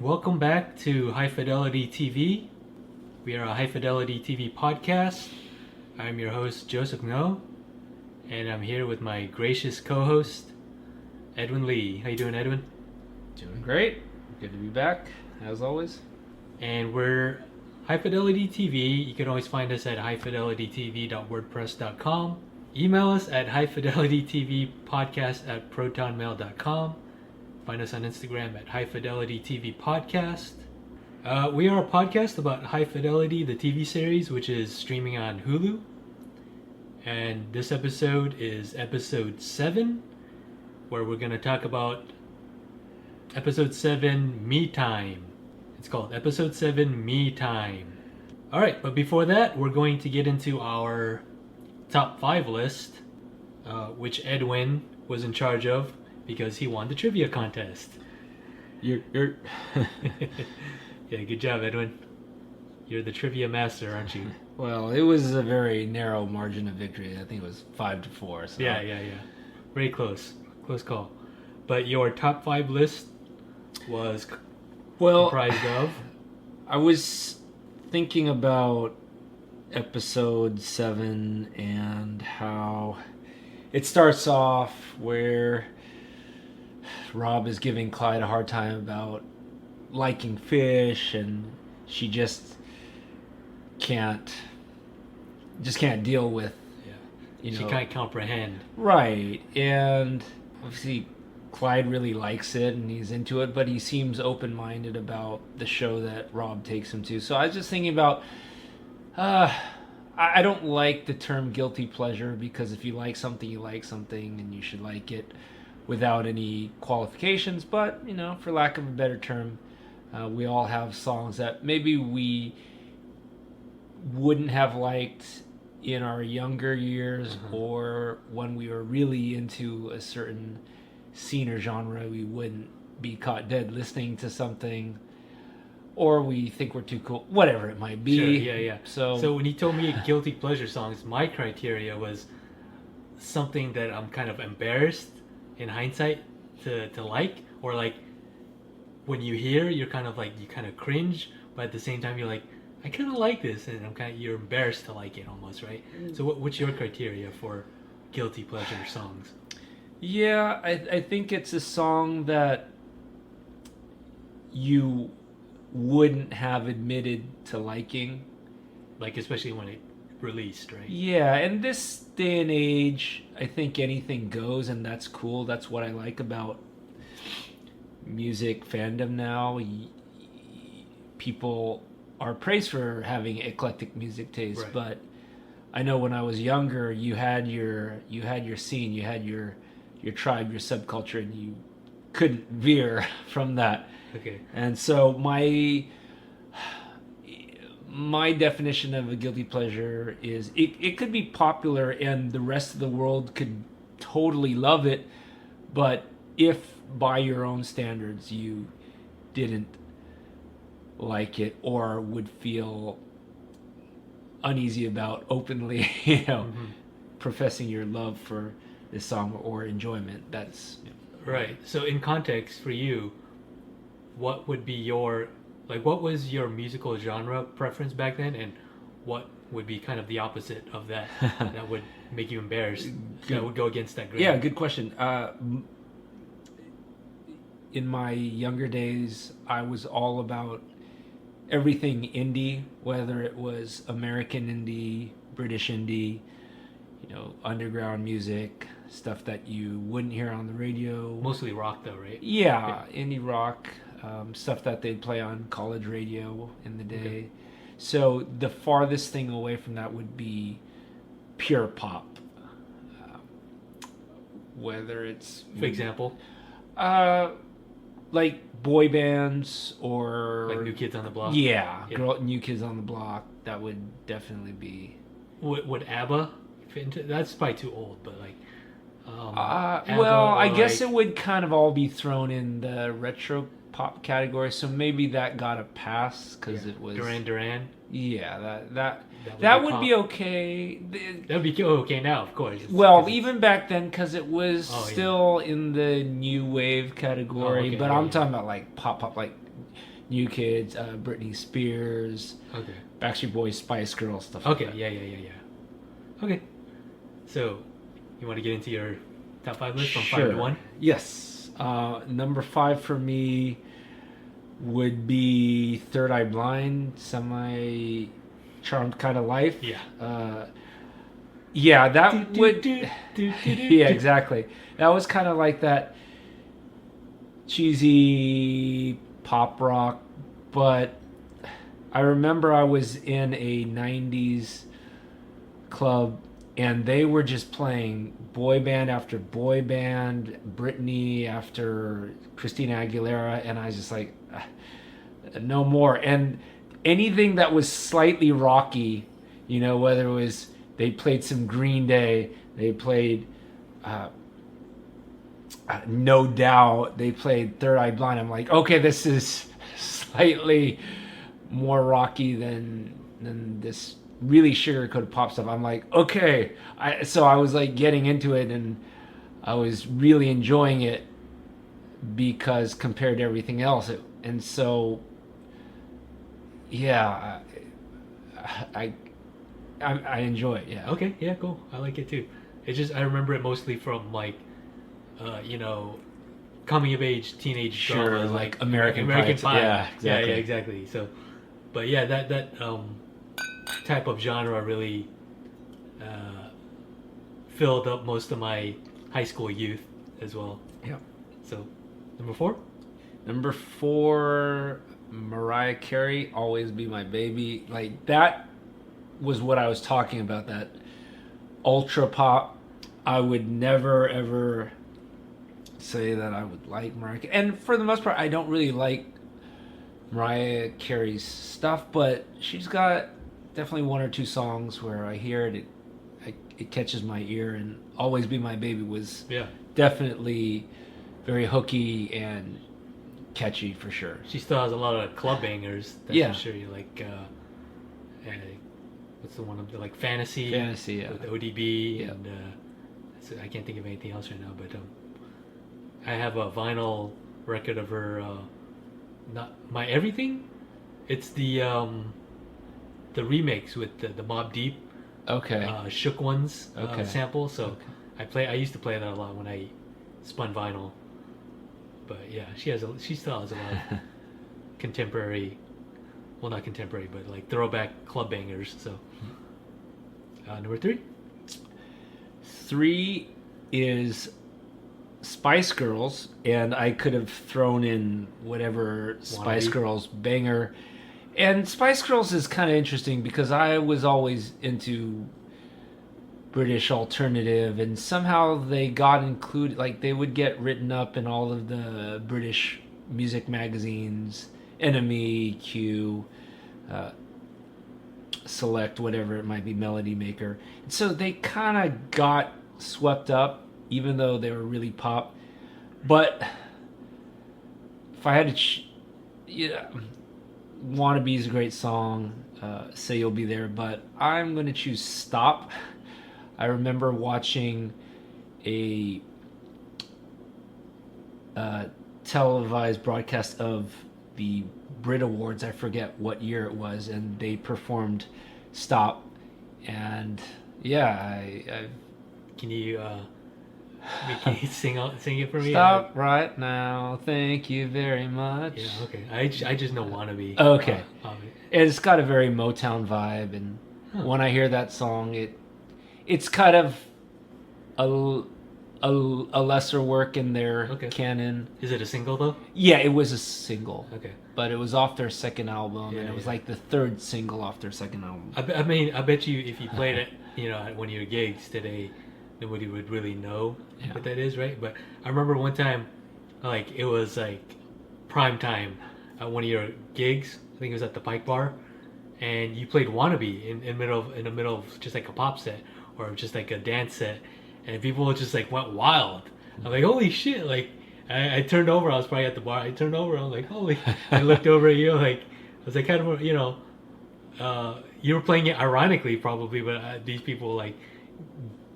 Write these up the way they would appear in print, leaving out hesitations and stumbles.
welcome back to High Fidelity TV. We are a High Fidelity TV podcast. I'm your host, Joseph Ngo, and I'm here with my gracious co-host, Edwin Lee. How you doing, Edwin? Doing great. Good to be back, as always. And we're High Fidelity TV. You can always find us at highfidelitytv.wordpress.com. Email us at highfidelitytvpodcast@protonmail.com. Find us on Instagram at High Fidelity TV Podcast. We are a podcast about High Fidelity, the TV series, which is streaming on Hulu. And this episode is episode 7, where we're going to talk about episode 7, Me Time. It's called episode 7, Me Time. Alright, but before that, we're going to get into our top 5 list, which Edwin was in charge of because he won the trivia contest. You're Yeah, good job, Edwin. You're the trivia master, aren't you? Well, it was a very narrow margin of victory. I think it was 5-4. So. Yeah. Very close. Close call. But your top 5 list was comprised of? I was thinking about episode 7 and how it starts off where Rob is giving Clyde a hard time about liking fish, and she just can't deal with, She can't comprehend. Right. And obviously Clyde really likes it and he's into it, but he seems open-minded about the show that Rob takes him to. So I was just thinking about I don't like the term guilty pleasure, because if you like something, you like something, and you should like it without any qualifications. But, for lack of a better term, we all have songs that maybe we wouldn't have liked in our younger years, or when we were really into a certain scene or genre, we wouldn't be caught dead listening to something, or we think we're too cool, whatever it might be. Sure, yeah. So when you told me guilty pleasure songs, my criteria was something that I'm kind of embarrassed in hindsight to like, or like when you hear, you're kind of like, you kind of cringe, but at the same time you're like, I kind of like this, and you're embarrassed to like it almost, right? So what's your criteria for guilty pleasure songs? Yeah, I think it's a song that you wouldn't have admitted to liking. Like, especially when it released, right? Yeah, in this day and age, I think anything goes, and that's cool. That's what I like about music fandom now. People are praised for having eclectic music taste, right. But I know when I was younger, you had your scene, you had your tribe, your subculture, and you couldn't veer from that. Okay. And so my definition of a guilty pleasure is it could be popular and the rest of the world could totally love it, but if by your own standards you didn't like it or would feel uneasy about openly, professing your love for this song or enjoyment, that's right. So in context for you, what would be what was your musical genre preference back then, and what would be kind of the opposite of that that would make you embarrassed, that would go against that grain? Yeah, good question. In my younger days, I was all about everything indie, whether it was American indie, British indie, underground music, stuff that you wouldn't hear on the radio. Mostly rock though, right? Yeah, indie rock, stuff that they'd play on college radio in the day. Okay. So the farthest thing away from that would be pure pop. Whether it's... For example? Like boy bands or... Like New Kids on the Block? Yeah. New Kids on the Block. That would definitely be... Would ABBA fit into... That's probably too old, but like... I guess it would kind of all be thrown in the retro pop category, so maybe that got a pass because it was Duran. Yeah, that would be okay. That would be okay now, of course. Even back then, because it was still in the new wave category. But I'm talking about like pop, like New Kids, Britney Spears, Okay. Backstreet Boys, Spice Girls, stuff Okay. like that. Yeah. Okay. So, you want to get into your top 5 list from 5 Sure. to 1? Yes. Number 5 for me would be Third Eye Blind, Semi Charmed Kind of Life. Yeah. Yeah, that would. Yeah, Yeah, exactly. That was kind of like that cheesy pop rock, but I remember I was in a 90s club and they were just playing boy band after boy band, Britney after Christina Aguilera, and I was just like, no more. And anything that was slightly rocky, whether it was they played some Green Day, they played No Doubt, they played Third Eye Blind. I'm like, okay, this is slightly more rocky than this really sugar-coated pop stuff. I'm like, okay. So I was like getting into it, and I was really enjoying it because compared to everything else, and so yeah, I enjoy it. Yeah. Okay, yeah, cool. I like it too. It's just I remember it mostly from like, coming of age teenage Sure, dramas like American Pie. Yeah, exactly. yeah, exactly. So, but yeah, that type of genre really filled up most of my high school youth as well. Yeah. So, number 4. Number 4, Mariah Carey, Always Be My Baby. Like, that was what I was talking about, that ultra pop. I would never, ever say that I would like Mariah Carey. And for the most part, I don't really like Mariah Carey's stuff, but she's got definitely 1 or 2 songs where I hear it, it catches my ear, and Always Be My Baby was definitely very hooky and catchy for sure. She still has a lot of club bangers. That's for sure. You like, what's the one of the like Fantasy? Fantasy, yeah. With ODB, Yeah. and so I can't think of anything else right now. But I have a vinyl record of her. Not My Everything. It's the remix with the Mobb Deep. Okay. Shook Ones Okay. sample. So Okay. I used to play that a lot when I spun vinyl. But yeah, she still has a lot of contemporary, well, not contemporary, but like throwback club bangers. So number 3. 3 is Spice Girls, and I could have thrown in whatever Spice Girls banger. And Spice Girls is kind of interesting because I was always into British alternative, and somehow they got included, like they would get written up in all of the British music magazines, NME, Q, Select, whatever it might be, Melody Maker. And so they kind of got swept up, even though they were really pop. But if I had to, Wannabe is a great song. Say You'll Be There, but I'm going to choose Stop. I remember watching a televised broadcast of the Brit Awards. I forget what year it was, and they performed Stop. And yeah, I Can you sing it for me? Stop right now. Thank you very much. Yeah, okay. I just know Wannabe. Okay. It's got a very Motown vibe, and when I hear that song, it's kind of a lesser work in their canon. Is it a single though? Yeah, it was a single. Okay. But it was off their second album, and it was like the 3rd single off their second album. I mean, I bet you if you played it, at one of your gigs today, nobody would really know what that is, right? But I remember one time, like it was like prime time at one of your gigs. I think it was at the Pike Bar, and you played Wannabe in the middle of just like a pop set or just like a dance set, and people just like went wild. I'm like, holy shit! Like I turned over. I was probably at the bar. I turned over. I was like, holy! I looked over at you. Like I was like, kind of, you were playing it ironically probably, but these people like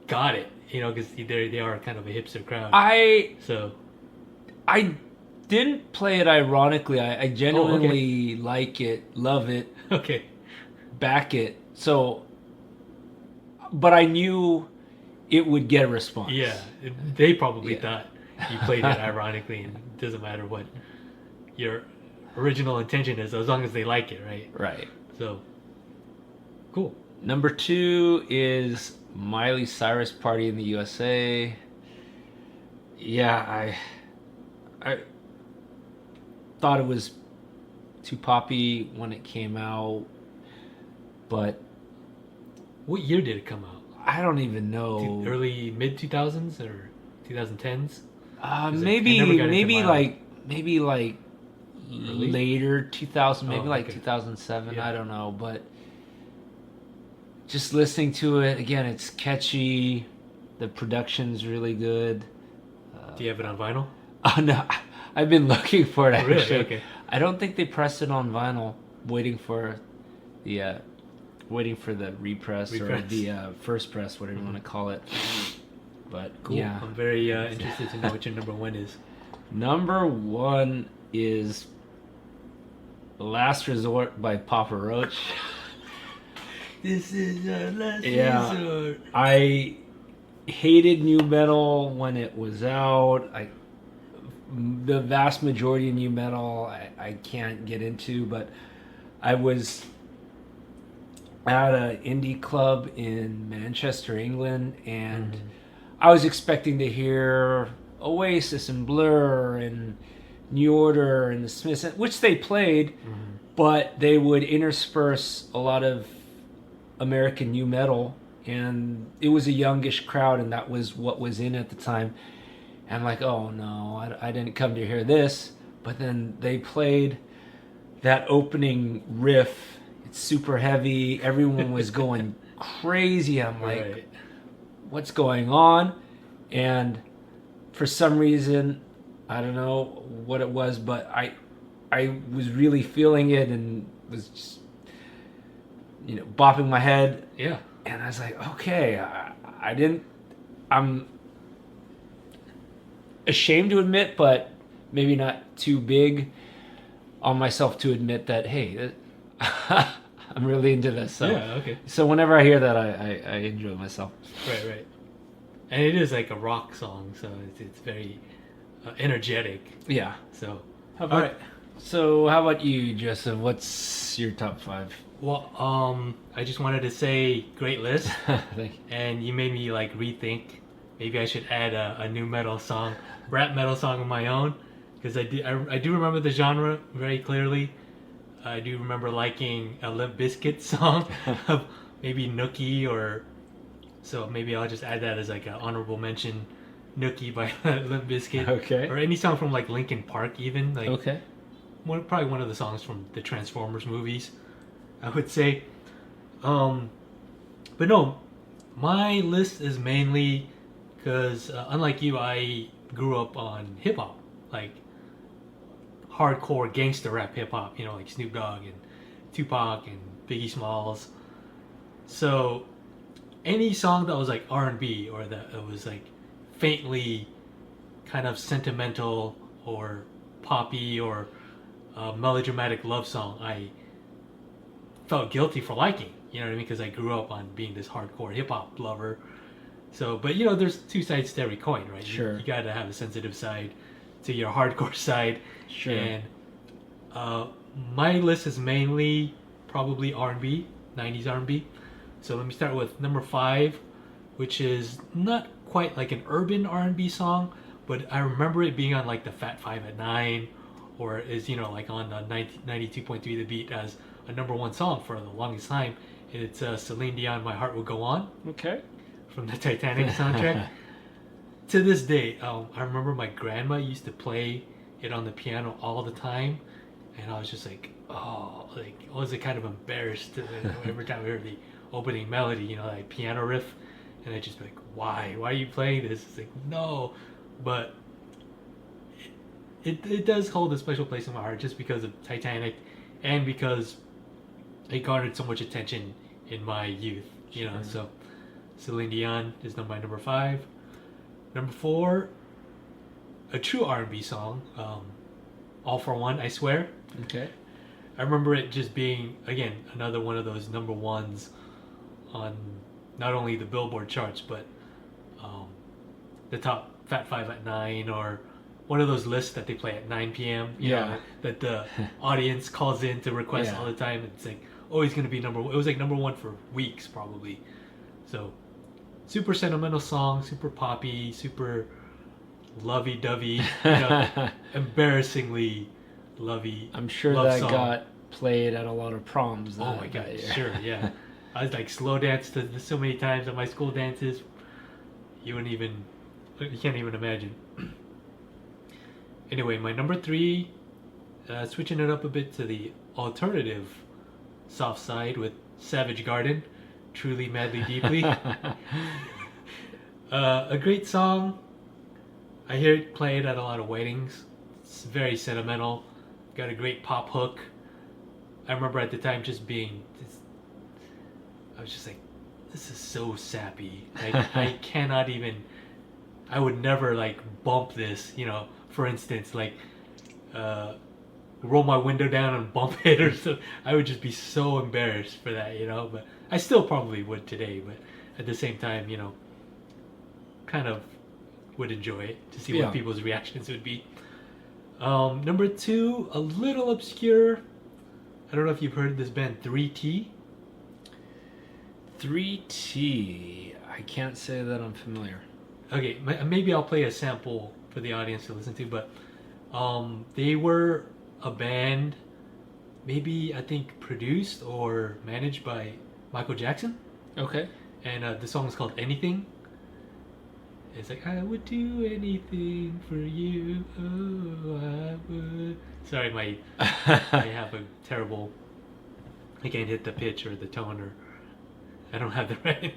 got it, because they are kind of a hipster crowd. I didn't play it ironically. I genuinely like it, love it, Okay. back it. So, but I knew it would get a response. Yeah, they probably Yeah. thought you played it ironically, and it doesn't matter what your original intention is, as long as they like it, right? Right. So, cool. Number 2 is Miley Cyrus Party in the USA. Yeah, I thought it was too poppy when it came out, but What year did it come out? I don't even know. Early mid 2000s or 2010s? Maybe never got into maybe Miley. like Early? later 2000, maybe Oh, like okay. 2007. Yeah. I don't know, but just listening to it again, it's catchy. The production's really good. Do you have it on vinyl? Oh no, I've been looking for it Oh, really? actually. Okay. I don't think they pressed it on vinyl. Waiting for the repress, or Repress. the first press, whatever you want to call it. But Cool. yeah, I'm very interested to know what your number 1 is. number 1 is "Last Resort" by Papa Roach. This is our last Yeah. resort. I hated new metal when it was out. The vast majority of new metal I can't get into, but I was at an indie club in Manchester, England, and I was expecting to hear Oasis and Blur and New Order and the Smiths, which they played, but they would intersperse a lot of American new metal, and it was a youngish crowd, and that was what was in at the time. And I'm like, oh no, I didn't come to hear this. But then they played that opening riff. It's super heavy. Everyone was going crazy. I'm like, Right. what's going on? And for some reason, I don't know what it was, but I was really feeling it and was just, bopping my head. Yeah. And I was like, okay, I'm ashamed to admit, but maybe not too big on myself to admit that, hey, I'm really into this. So, Yeah, okay. So whenever I hear that, I enjoy myself. Right. And it is like a rock song, so it's very energetic. Yeah. So, How all about, right. So how about you, Joseph? What's your top 5? Well, I just wanted to say great list, Thank you. and you made me like rethink. Maybe I should add a new metal song, rap metal song of my own, because I do remember the genre very clearly. I do remember liking a Limp Bizkit song of maybe Nookie, or so maybe I'll just add that as like an honorable mention, Nookie by Limp Bizkit. Okay. Or any song from like Linkin Park, even like Okay. probably one of the songs from the Transformers movies, I would say. But no, my list is mainly because unlike you, I grew up on hip hop, like hardcore gangster rap hip hop, like Snoop Dogg and Tupac and Biggie Smalls. So any song that was like R&B, or that it was like faintly kind of sentimental or poppy or melodramatic love song, I felt guilty for liking. You know what I mean? Because I grew up on being this hardcore hip hop lover. So, but there's two sides to every coin, right? Sure. You got to have a sensitive side to your hardcore side. Sure. And my list is mainly probably R&B, 90s R&B. So let me start with number 5, which is not quite like an urban R&B song, but I remember it being on like the Fat 5 at 9, or is like on 92.3 The Beat as a number 1 song for the longest time. And it's Celine Dion, My Heart Will Go On, Okay. from the Titanic soundtrack. To this day, I remember my grandma used to play it on the piano all the time, and I was just like, oh, like I was kind of embarrassed every time I heard the opening melody, like piano riff, and I just be like, why are you playing this? It's like, no, but it does hold a special place in my heart just because of Titanic, and because it garnered so much attention in my youth, Sure. So Celine Dion is my number 5. Number 4, a true R&B song, All for One, I Swear. Okay. I remember it just being, again, another one of those number ones on not only the Billboard charts, but the top Fat Five at 9, or one of those lists that they play at 9 p.m. You know, that the audience calls in to request all the time. It's like always going to be number one. It was like number one for weeks probably. So super sentimental song, super poppy, super lovey-dovey, embarrassingly lovey. I'm sure love that song. got played at a lot of proms. Oh my god, sure, yeah. I was like slow danced to so many times at my school dances. You can't even imagine. Anyway, my number 3, switching it up a bit to the alternative soft side with Savage Garden, Truly Madly Deeply. A great song. I hear it played at a lot of weddings. It's very sentimental. Got a great pop hook. I remember at the time I was just like, this is so sappy. Like, I would never like bump this, for instance, like roll my window down and bump it or so. I would just be so embarrassed for that, but I still probably would today, but at the same time, kind of would enjoy it to see what people's reactions would be. Number 2, a little obscure. I don't know if you've heard of this band 3T. 3T. I can't say that I'm familiar. Okay, maybe I'll play a sample for the audience to listen to, but they were a band, maybe I think produced or managed by Michael Jackson. Okay. And the song is called Anything. It's like, I would do anything for you. Oh, I would. Sorry, I have a terrible. I can't hit the pitch or the tone, or I don't have the right.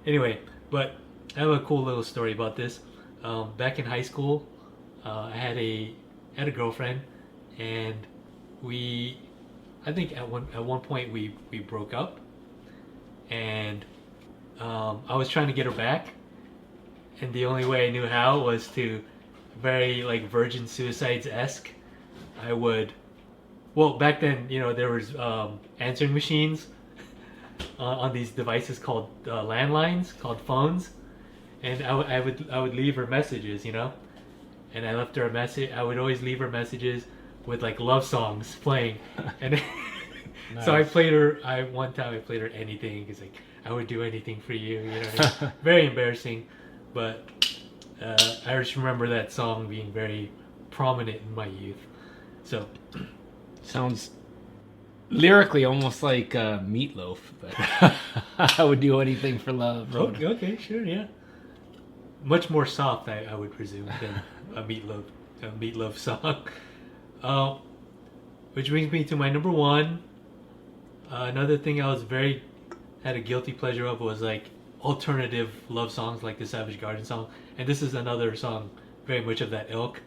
Anyway, but I have a cool little story about this. Back in high school, I had a girlfriend, and I think at one point we broke up, and I was trying to get her back. And the only way I knew how was to, very like Virgin Suicides-esque, I would, back then, there was answering machines on these devices called landlines, called phones, and I would leave her messages, and I left her a message. I would always leave her messages with like love songs playing, and nice. So one time I played her Anything, because like, I would do anything for you, what I mean? Very embarrassing. But I just remember that song being very prominent in my youth. So sounds lyrically almost like Meatloaf, but I would do anything for love. Okay, sure, yeah. Much more soft, I would presume, than a Meatloaf song. Which brings me to my number 1. Another thing I had a guilty pleasure of was like alternative love songs, like the Savage Garden song, and this is another song very much of that ilk.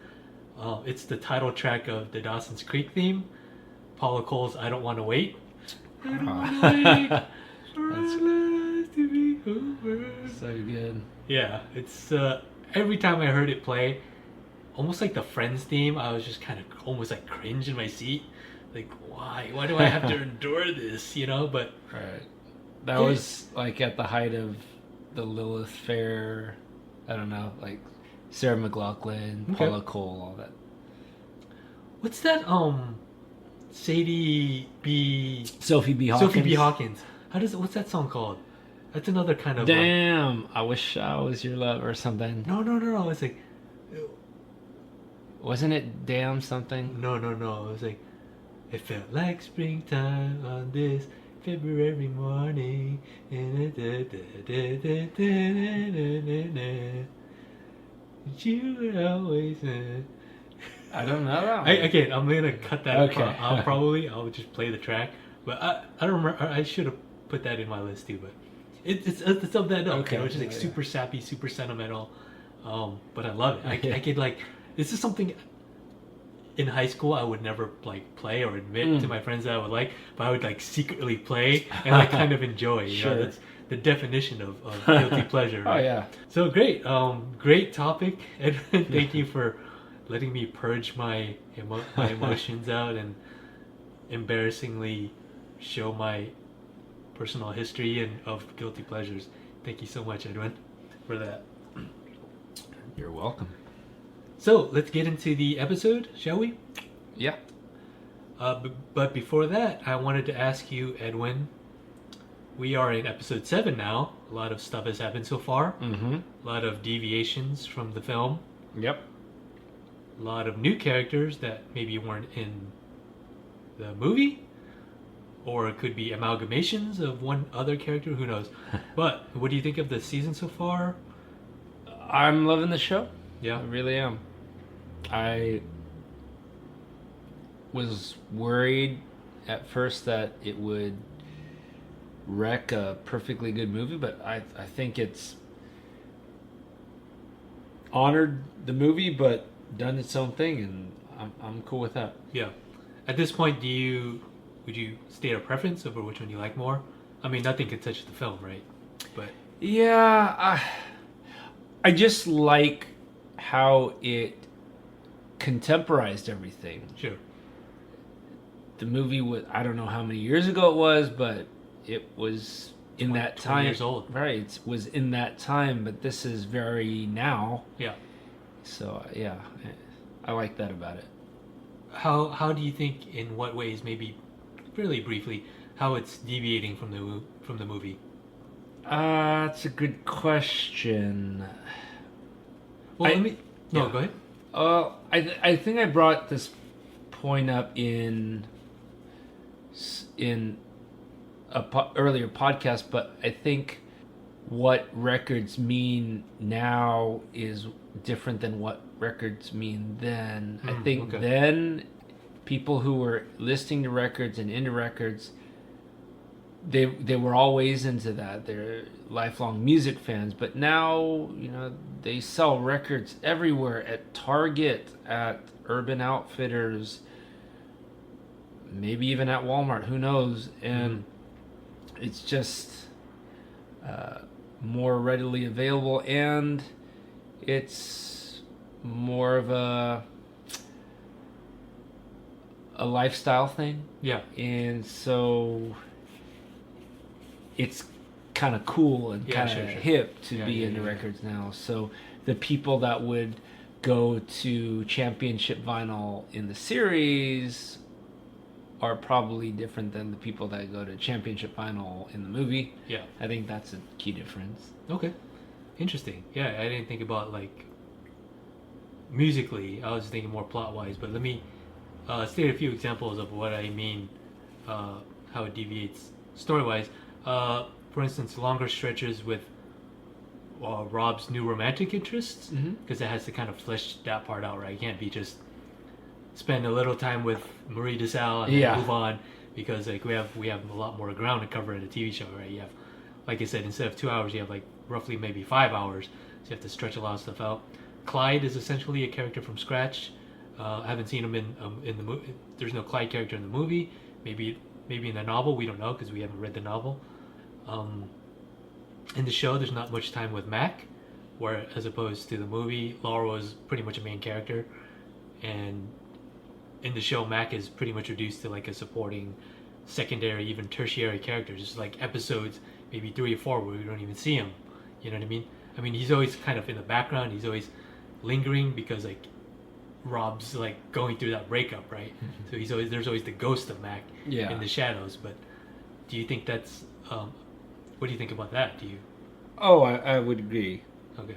It's the title track of the Dawson's Creek theme, Paula Cole's "I Don't Want to Wait." I don't want to wait for our lives to be over. So good. Yeah, it's every time I heard it play, almost like the Friends theme, I was just kind of almost like cringe in my seat, like why do I have to endure this, but right. That was like at the height of the Lilith Fair, I don't know, like Sarah McLachlan, Paula Cole, all that. What's that? Sophie B. Hawkins. Sophie B. Hawkins. What's that song called? That's another kind of. Damn, I wish I was your love or something. No. It's like. Wasn't it Damn something? No. It was like, it felt like springtime on this February morning. You were always. I don't know. I'm gonna cut that. Okay. I'll just play the track. But I don't remember. I should have put that in my list too. But it's of that ilk. Which is like super sappy, super sentimental. But I love it. I could like. This is something. In high school, I would never like play or admit to my friends that I would like, but I would like secretly play and like kind of enjoy. That's the definition of guilty pleasure. Right? Oh yeah. So great, great topic, and thank you for letting me purge my my emotions out and embarrassingly show my personal history and of guilty pleasures. Thank you so much, Edwin, for that. You're welcome. So let's get into the episode, shall we? Yeah. But before that, I wanted to ask you, Edwin. We are in episode 7 now. A lot of stuff has happened so far. Mm-hmm. A lot of deviations from the film. Yep. A lot of new characters that maybe weren't in the movie. Or it could be amalgamations of one other character. Who knows? But what do you think of the season so far? I'm loving the show. Yeah. I really am. I was worried at first that it would wreck a perfectly good movie, but I think it's honored the movie but done its own thing, and I'm cool with that. Yeah. At this point, would you state a preference over which one you like more? I mean, nothing can touch the film, right? But yeah, I just like how it contemporized everything. sure. The movie was, I don't know how many years ago it was, but it was in that 20 time. years old. Right, it was in that time, but this is very now. Yeah. So, yeah, I like that about it. How do you think, in what ways, maybe really briefly, how it's deviating from the movie? That's a good question. Well, go go ahead. I think I brought this point up in a earlier podcast, but I think what records mean now is different than what records mean then. I think okay. then people who were listening to records and into records, they were always into that. They're lifelong music fans, but now, they sell records everywhere, at Target, at Urban Outfitters, maybe even at Walmart, who knows? And it's just more readily available, and it's more of a lifestyle thing. Yeah. And so it's kind of cool and kind of hip to be into records now. So the people that would go to championship vinyl in the series are probably different than the people that go to championship vinyl in the movie. Yeah. I think that's a key difference. Okay. Interesting. Yeah, I didn't think about, musically. I was thinking more plot-wise, but let me state a few examples of what I mean, how it deviates story-wise. For instance, longer stretches with Rob's new romantic interests, because it has to kind of flesh that part out, right? You can't be just spend a little time with Marie DeSalle and then move on, because we have a lot more ground to cover in a TV show, right? You have, like I said, instead of 2 hours, you have roughly maybe 5 hours, so you have to stretch a lot of stuff out. Clyde is essentially a character from scratch. I haven't seen him in the movie. There's no Clyde character in the movie. Maybe in the novel, we don't know because we haven't read the novel. In the show, there's not much time with Mac, where as opposed to the movie, Laura was pretty much a main character, and in the show, Mac is pretty much reduced to a supporting, secondary, even tertiary character. Just episodes, maybe 3 or 4, where we don't even see him. You know what I mean? I mean, he's always kind of in the background. He's always lingering because Rob's going through that breakup, right? So there's always the ghost of Mac in the shadows. But do you think that's what do you think about that? Do you? Oh, I would agree. Okay.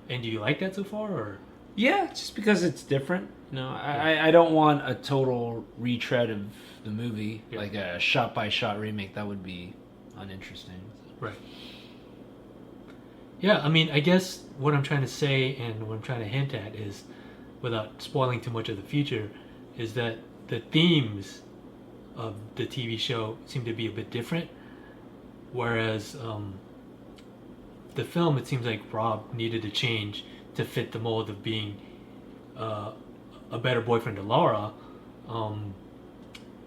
And do you like that so far, or? Yeah, just because it's different. I don't want a total retread of the movie, like a shot-by-shot remake. That would be uninteresting. Right. Yeah, I mean, I guess what I'm trying to say and what I'm trying to hint at is, without spoiling too much of the future, is that the themes of the TV show seem to be a bit different, whereas the film, it seems like Rob needed to change to fit the mold of being a better boyfriend to Laura.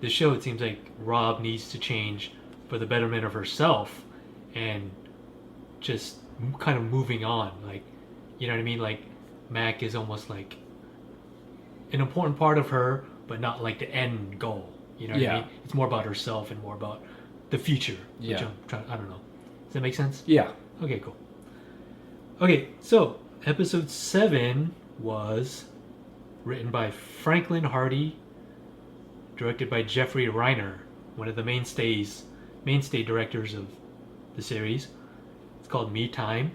The show, it seems like Rob needs to change for the betterment of herself and just kind of moving on, you know what I mean? Mac is almost like an important part of her, but not like the end goal. You know what I mean? It's more about herself and more about the future. Which I don't know. Does that make sense? Yeah. Okay, cool. Okay, so episode 7 was written by Franklin Hardy, directed by Jeffrey Reiner, one of the mainstay directors of the series. It's called Me Time,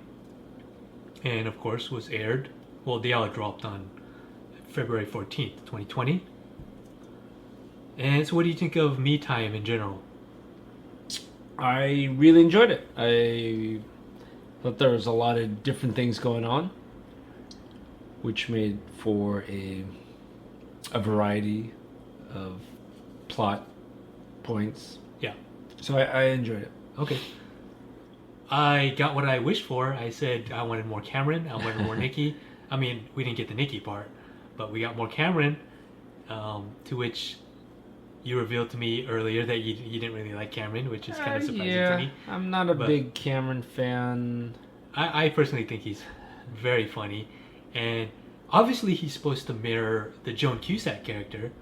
and of course was aired. Well, the hour dropped on February 14th, 2020. And so, what do you think of Me Time in general? I really enjoyed it. I thought there was a lot of different things going on, which made for a variety of plot points. Yeah. So I enjoyed it. Okay. I got what I wished for. I said I wanted more Cameron. I wanted more Nikki. I mean, we didn't get the Nikki part, but we got more Cameron, to which you revealed to me earlier that you didn't really like Cameron, which is kind of surprising to me. I'm not a big Cameron fan. I personally think he's very funny, and obviously he's supposed to mirror the Joan Cusack character,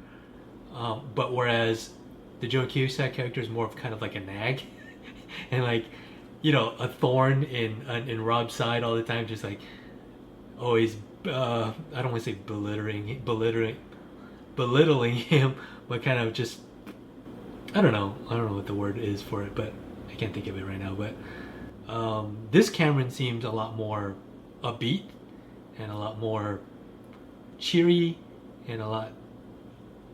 but whereas the Joan Cusack character is more of kind of like a nag, and like, you know, a thorn in Rob's side all the time, just like always. I don't want to say belittling him, but kind of just, I don't know what the word is for it, but I can't think of it right now. But this Cameron seemed a lot more upbeat and a lot more cheery and a lot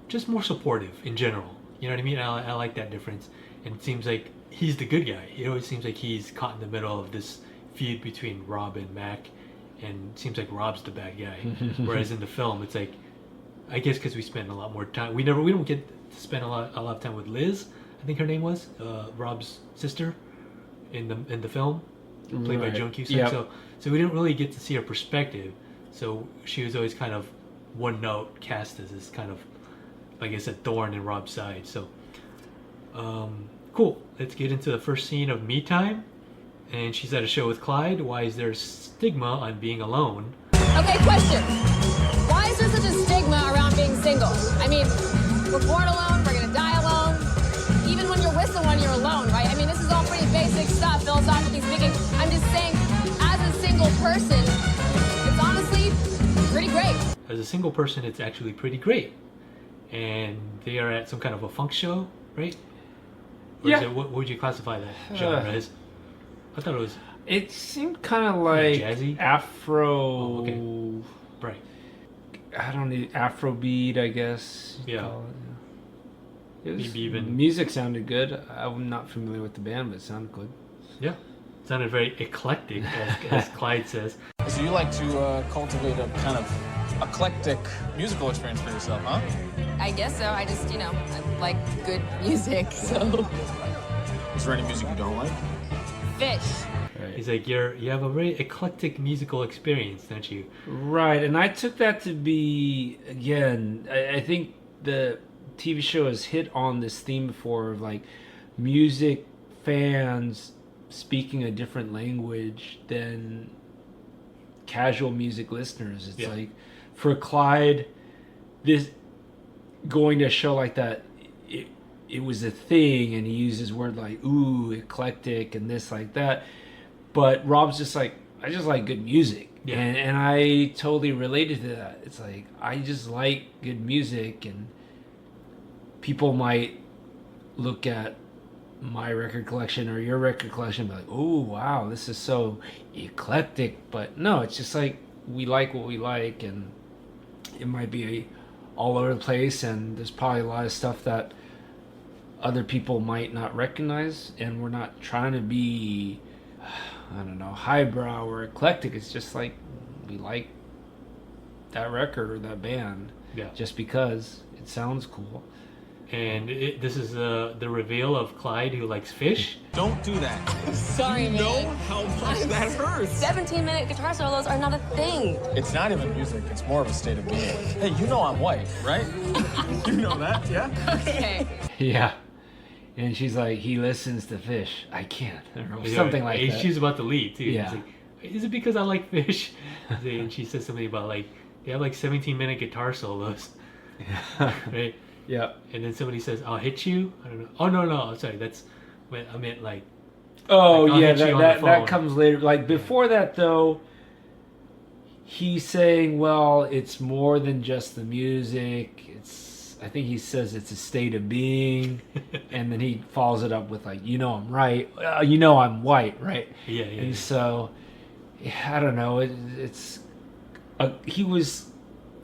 just more supportive in general. You know what I mean? I like that difference. And it seems like he's the good guy. It always seems like he's caught in the middle of this feud between Rob and Mac, and it seems like Rob's the bad guy. Whereas in the film, it's like, I guess because we spend a lot more time. We don't get to spend a lot of time with Liz. I think her name was Rob's sister in the film, played by Joan Cusack. Yep. So we didn't really get to see her perspective. So she was always kind of one note cast as this kind of, like I said, thorn in Rob's side. So cool. Let's get into the first scene of Me Time. And she's at a show with Clyde. Why is there stigma on being alone? Okay, question. Why is there such a stigma around being single? I mean, we're born alone, we're gonna die alone. Even when you're with someone, you're alone, right? I mean, this is all pretty basic stuff, philosophically speaking. I'm just saying, as a single person, it's honestly pretty great. As a single person, it's actually pretty great. And they are at some kind of a funk show, right? Or is it, what would you classify that genre as? I thought it was... It seemed kind of like jazzy? Afro... Oh, okay. Right. I don't know, Afrobeat, I guess. Yeah. It was, Maybe even... Music sounded good. I'm not familiar with the band, but it sounded good. Yeah. It sounded very eclectic, as Clyde says. So you like to cultivate a kind of eclectic musical experience for yourself, huh? I guess so. I just, I like good music, so... Is there any music you don't like? Fish. Right. He's like, you have a very eclectic musical experience, don't you? Right, and I took that to be, again, I think the TV show has hit on this theme before of like music fans speaking a different language than casual music listeners. It's like, for Clyde, this going to a show like that, it was a thing, and he uses word like, ooh, eclectic, and this, like that. But Rob's just like, I just like good music. Yeah. And I totally related to that. It's like, I just like good music, and people might look at my record collection or your record collection and be like, oh, wow, this is so eclectic. But no, it's just like, we like what we like, and it might be all over the place, and there's probably a lot of stuff that other people might not recognize, and we're not trying to be, I don't know, highbrow or eclectic. It's just like, we like that record or that band just because it sounds cool. And this is the reveal of Clyde, who likes fish. Don't do that. Sorry, You man. know how much that hurts. 17-minute guitar solos are not a thing. It's not even music, it's more of a state of being. Hey, you know I'm white, right? You know that, yeah? Okay. Yeah. And she's like, he listens to fish. I can't. Or something like that. She's about to leave, too. Yeah. He's like, is it because I like fish? And she says something about like they have like 17-minute guitar solos, right? Yeah. And then somebody says, "I'll hit you." I don't know. Oh no, sorry, that's when I meant like. Oh like, I'll yeah, hit you on the that phone. comes later. Like before that though, he's saying, "Well, it's more than just the music. I think he says it's a state of being," and then he follows it up with like, I'm right. I'm white, right? Yeah. And so, I don't know. He was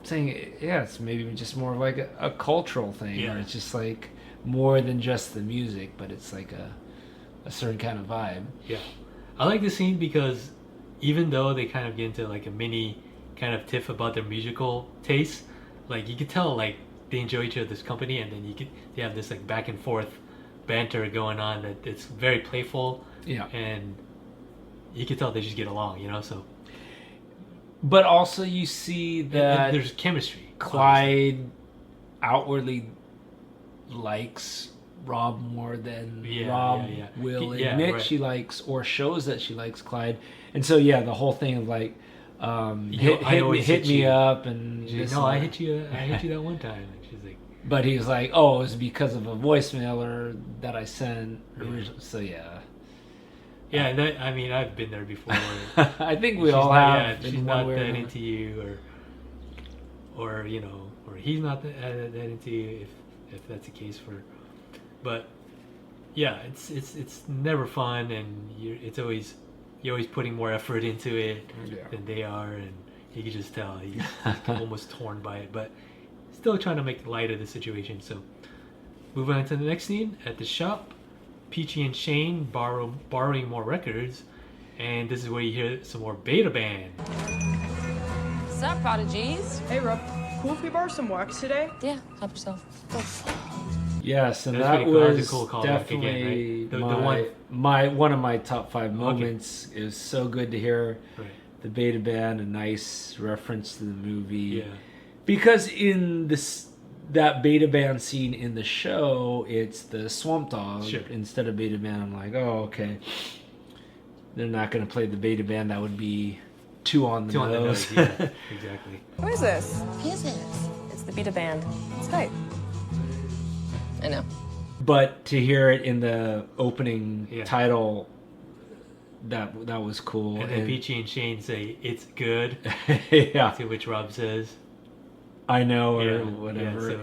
saying, it's maybe just more of like a cultural thing, Yeah. where it's just like more than just the music, but it's like a certain kind of vibe. Yeah, I like this scene because even though they kind of get into like a mini kind of tiff about their musical tastes, like you could tell like they enjoy each other's company, and then they have this like back and forth banter going on that it's very playful. Yeah. And you can tell they just get along, So. But also you see that And there's chemistry. Clyde outwardly likes Rob more than Rob will admit right. she likes, or shows that she likes Clyde. And so the whole thing of like hit me up, and She's like, no, I hit you that one time. And she's like, but he was like, oh, it was because of a voicemailer that I sent. So yeah, that, I mean, I've been there before. I think we all have. She's not that into you, or or he's not that into you, if that's the case for. But yeah, it's never fun, and you're always putting more effort into it than they are, and you can just tell he's almost torn by it, but still trying to make light of the situation. So moving on to the next scene at the shop. Peachy and Shane borrowing more records, and this is where you hear some more Beta Band. What's up, prodigies? Hey, Rob. Cool if we borrow some wax today? Yeah, help yourself. Yes, and That's that pretty cool. That's a was cool callback definitely again, right? one of my top 5 moments. It was so good to hear the Beta Band, a nice reference to the movie. Yeah. Because in that Beta Band scene in the show, it's the Swamp Dog instead of Beta Band. I'm like, oh, okay. They're not going to play the Beta Band. That would be too on the nose. Yeah, exactly. Who is this? Who is this? It's the Beta Band. It's tight. I know. But to hear it in the opening title, that was cool. And then Peachy and Shane say, "It's good." Yeah. To which Rob says, "I know," or whatever.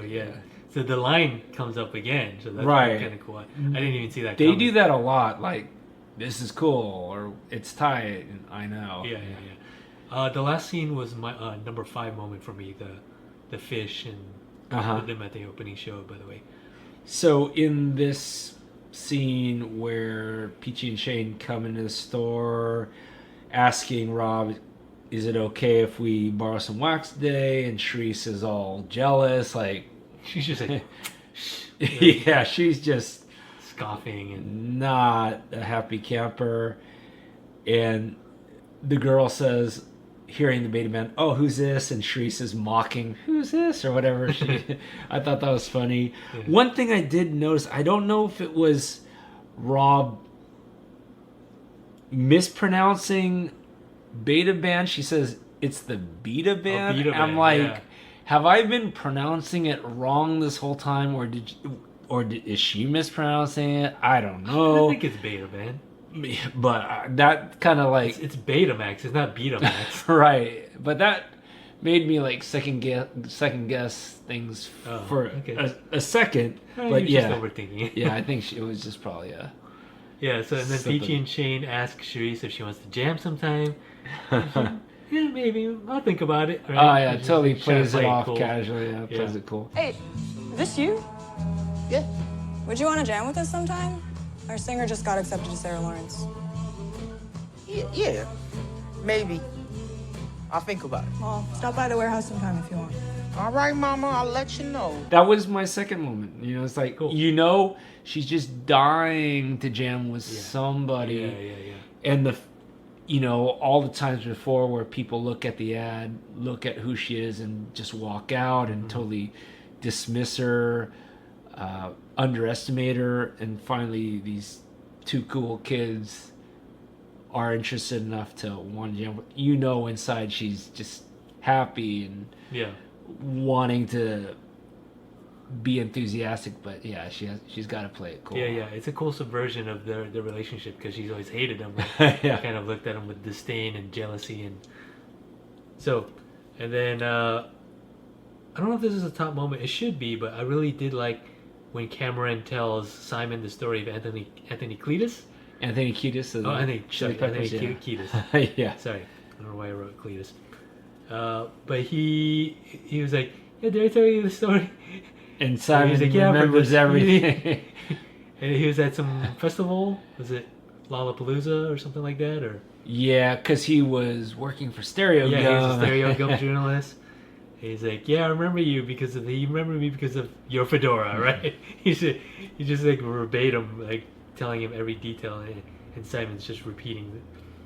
So the line comes up again. So that's kind of cool. I didn't even see that. They do that a lot. Like, "This is cool," or "It's tight." And "I know." Yeah. The last scene was my number 5 moment for me. The fish and them at the opening show. By the way. So in this scene where Peachy and Shane come into the store asking Rob, is it okay if we borrow some wax today? And Sharice is all jealous, like she's just like yeah, she's just scoffing and not a happy camper. And the girl says, hearing the Beta Band, "Oh, who's this?" And Sharice is mocking, "Who's this?" or whatever. I thought that was funny. Yeah. One thing I did notice, I don't know if it was Rob mispronouncing Beta Band. She says it's the Beta Band. Beta Band, I'm like, have I been pronouncing it wrong this whole time, or is she mispronouncing it? I don't know. I think it's Beta Band. But that kind of like... It's Betamax, it's not Betamax. Right. But that made me like second guess things for a second. But just overthinking it. Yeah, I think it was just probably a... Yeah, so and then Peachy and Shane ask Sharice if she wants to jam sometime. Yeah, maybe. I'll think about it. Right? Oh, yeah, totally plays it off casually. Yeah, plays it cool. Hey, is this you? Good. Would you want to jam with us sometime? Our singer just got accepted to Sarah Lawrence. Yeah, maybe. I'll think about it. Well, stop by the warehouse sometime if you want. All right, Mama, I'll let you know. That was my second moment. It's like, cool. She's just dying to jam with somebody. Yeah. And all the times before where people look at the ad, look at who she is, and just walk out and totally dismiss her, underestimate her, and finally these 2 cool kids are interested enough to want to jump. You know, inside she's just happy and Yeah. wanting to be enthusiastic, but yeah, she's got to play it cool. Yeah. It's a cool subversion of their relationship because she's always hated him. Right? Yeah. Kind of looked at him with disdain and jealousy, and so, and then I don't know if this is a top moment. It should be, but I really did like when Cameron tells Simon the story of Anthony Cletus. Anthony Kiedis. Oh, Anthony Kiedis. Yeah. Sorry, I don't know why I wrote Cletus. But he was like, yeah, did I tell you the story? And Simon he's like, yeah, remembers everything. And he was at some festival. Was it Lollapalooza or something like that? Or Yeah, because he was working for Stereo Gum. yeah, he was a Stereo Gum journalist. He's like, yeah, I remember you because of you remember me because of your fedora, right? He just like verbatim, like telling him every detail, and Simon's just repeating.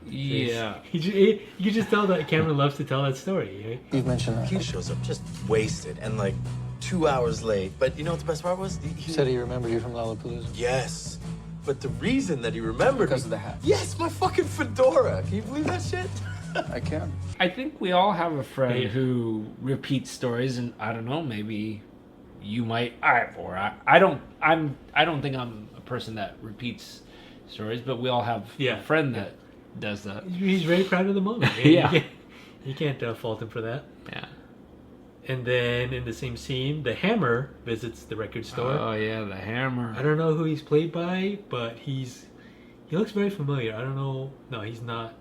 Yeah. You can just tell that Cameron loves to tell that story. Right? You've mentioned that. He shows up just wasted and like 2 hours late. But you know what the best part was? He said he remembered you from Lollapalooza. Yes. But the reason that he remembered Because of the hat. Yes, my fucking fedora. Can you believe that shit? I can. I think we all have a friend Yeah. who repeats stories, and I don't know, maybe you might. I don't think I'm a person that repeats stories, but we all have Yeah. a friend that does that. He's very proud of the moment. Man. Yeah. You can't fault him for that. Yeah. And then in the same scene, the Hammer visits the record store. Oh yeah, the Hammer. I don't know who he's played by, but he looks very familiar. I don't know. No, he's not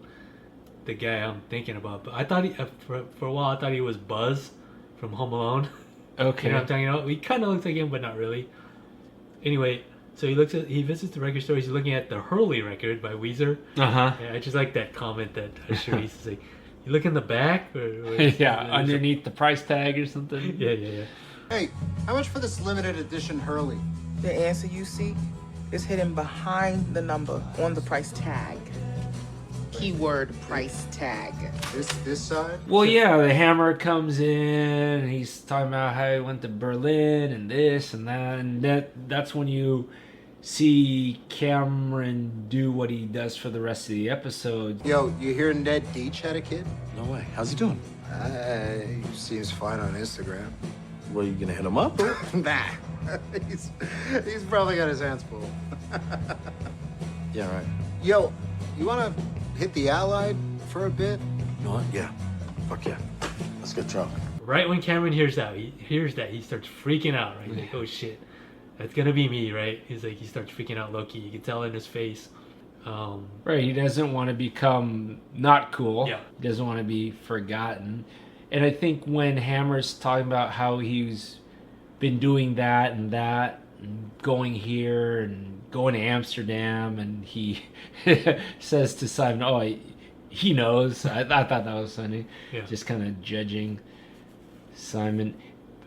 the guy I'm thinking about. But I thought for a while I thought he was Buzz from Home Alone. Okay. You know what I'm talking about? He kind of looks like him, but not really. Anyway, so he visits the record store. He's looking at the Hurley record by Weezer. Uh-huh. Yeah, I just like that comment that Charisse is like, you look in the back? Or Yeah, underneath the price tag or something. Yeah. Hey, how much for this limited edition Hurley? The answer you seek is hidden behind the number on the price tag. Keyword price tag. This side? Well, yeah, the Hammer comes in, and he's talking about how he went to Berlin and this and that, and that's when you see Cameron do what he does for the rest of the episode. Yo, you hear Ned Deach had a kid? No way. How's he doing? He seems fine on Instagram. Well, you gonna hit him up? Or? Nah, he's probably got his hands full. Yeah, right. Yo, you wanna hit the Allied for a bit? You know what? Yeah. Fuck yeah. Let's get drunk. Right when Cameron hears that, he starts freaking out, right? He's like, oh shit, that's gonna be me, right? He's like, he starts freaking out low-key. You can tell in his face. Right, he doesn't want to become not cool. Yeah. He doesn't want to be forgotten. And I think when Hammer's talking about how he's been doing that and going here and going to Amsterdam, and he says to Simon, oh, he knows. I thought that was funny. Yeah. Just kind of judging Simon.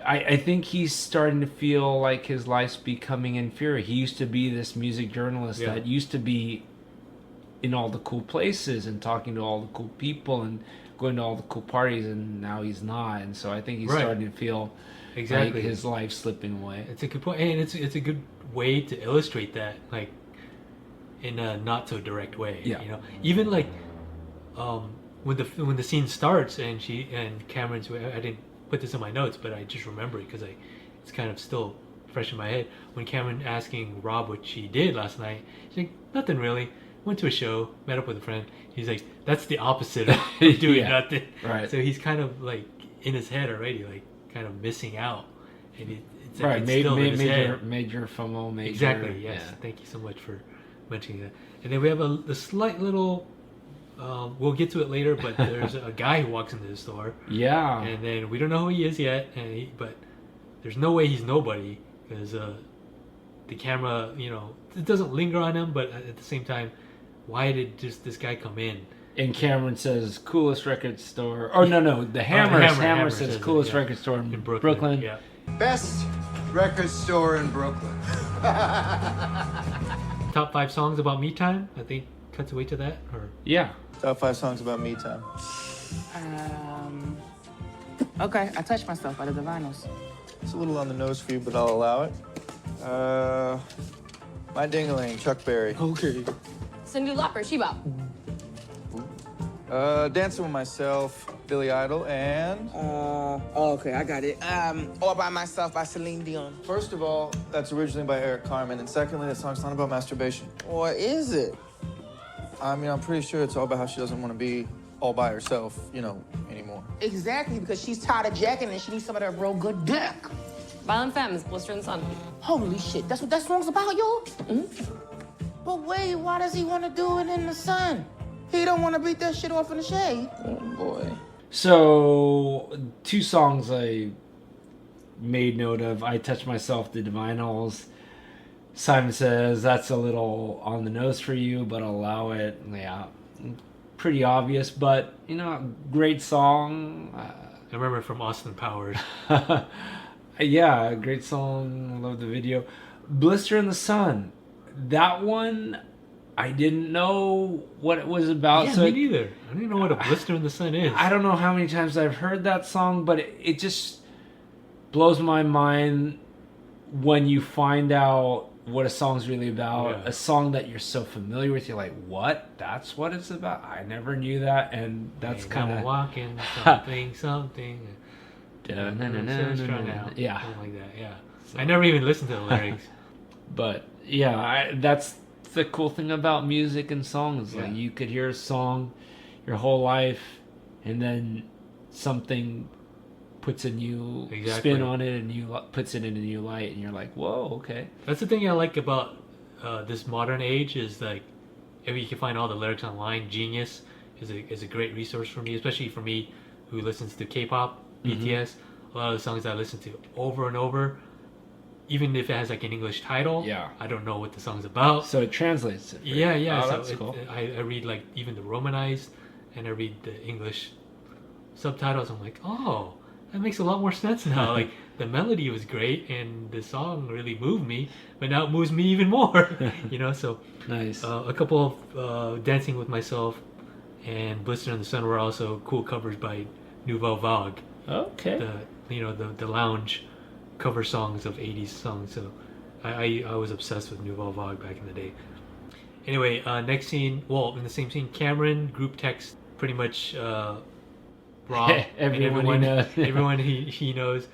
I think he's starting to feel like his life's becoming inferior. He used to be this music journalist that used to be in all the cool places and talking to all the cool people and going to all the cool parties, and now he's not. And so I think he's starting to feel like his life's slipping away. It's a good point, and it's a good way to illustrate that, like in a not so direct way. Yeah. You know, even like when the scene starts and Cameron's. I didn't put this in my notes, but I just remember it because it's kind of still fresh in my head. When Cameron asking Rob what she did last night, she's like, nothing really. Went to a show, met up with a friend. He's like, that's the opposite of doing nothing. Right. So he's kind of like in his head already, like kind of missing out. And it's Right, it's still in his head. major FOMO, major. Exactly, yes. Yeah. Thank you so much for mentioning that. And then we have a slight little, we'll get to it later, but there's a guy who walks into the store. Yeah. And then we don't know who he is yet, but there's no way he's nobody because the camera, it doesn't linger on him, but at the same time, why did just this guy come in? And Cameron says coolest record store. Oh no, the Hammer says coolest record store in Brooklyn. Yeah. Best record store in Brooklyn. Top 5 songs about me time. I think cuts away to that, or Yeah. Top 5 songs about me time. Okay, I touched myself out of the vinyls. It's a little on the nose for you, but I'll allow it. My Ding-a-Ling, Chuck Berry. Okay. Cyndi Lauper, Sheba. Dancing with Myself, Billy Idol, and... Okay, I got it. All by Myself by Celine Dion. First of all, that's originally by Eric Carmen, and secondly, that song's not about masturbation. Or is it? I mean, I'm pretty sure it's all about how she doesn't want to be all by herself, anymore. Exactly, because she's tired of jacking and she needs some of that real good dick. Violent Femmes, Blister in the Sun. Holy shit, that's what that song's about, yo? But wait, why does he want to do it in the sun? He don't want to beat that shit off in the shade. Oh, boy. So, 2 songs I made note of. I Touch Myself, The Divinals. Simon says, that's a little on the nose for you, but I'll allow it. Yeah, pretty obvious, but, great song. I remember it from Austin Powers. Yeah, great song. I love the video. Blister in the Sun. That one, I didn't know what it was about. Yeah, so me neither. I don't even know what a Blister in the Sun is. I don't know how many times I've heard that song, but it just blows my mind when you find out what a song's really about. Yeah. A song that you're so familiar with, you're like, what? That's what it's about? I never knew that, and that's kind of... walking, something. Yeah. Something like that, yeah. I never even listened to the lyrics. But, yeah, that's the cool thing about music and songs. Yeah. Like, you could hear a song your whole life, and then something puts a new spin on it, and puts it in a new light, and you're like, whoa, okay. That's the thing I like about this modern age is like, if you can find all the lyrics online, Genius is a great resource for me, especially for me who listens to K-pop, BTS. A lot of the songs I listen to over and over, even if it has like an English title, I don't know what the song's about. So it translates it. Yeah. Oh, so that's cool. I read like even the Romanized, and I read the English subtitles. I'm like, oh, that makes a lot more sense now. Like the melody was great, and the song really moved me, but now it moves me even more. So nice. A couple of Dancing with Myself and Blister in the Sun were also cool covers by Nouvelle Vague. Okay. The lounge cover songs of 80s songs. So I was obsessed with Nouvelle Vague back in the day. Anyway, next scene, in the same scene, Cameron group text pretty much Rob and everyone he knows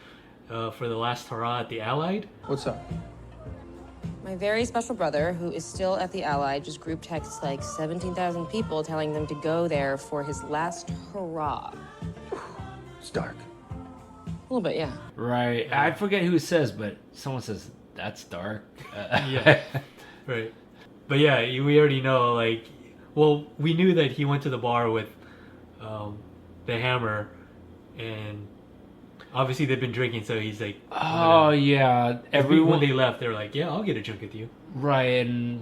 for the last hurrah at the Allied. What's up? My very special brother, who is still at the Allied, just group texts like 17,000 people telling them to go there for his last hurrah. It's dark. A little bit, yeah. Right. I forget who says, but someone says, that's dark. Yeah. Right. But yeah, we already know, we knew that he went to the bar with the Hammer, and obviously they've been drinking, so he's like, oh, yeah. When they left, they were like, yeah, I'll get a drink with you. Right, and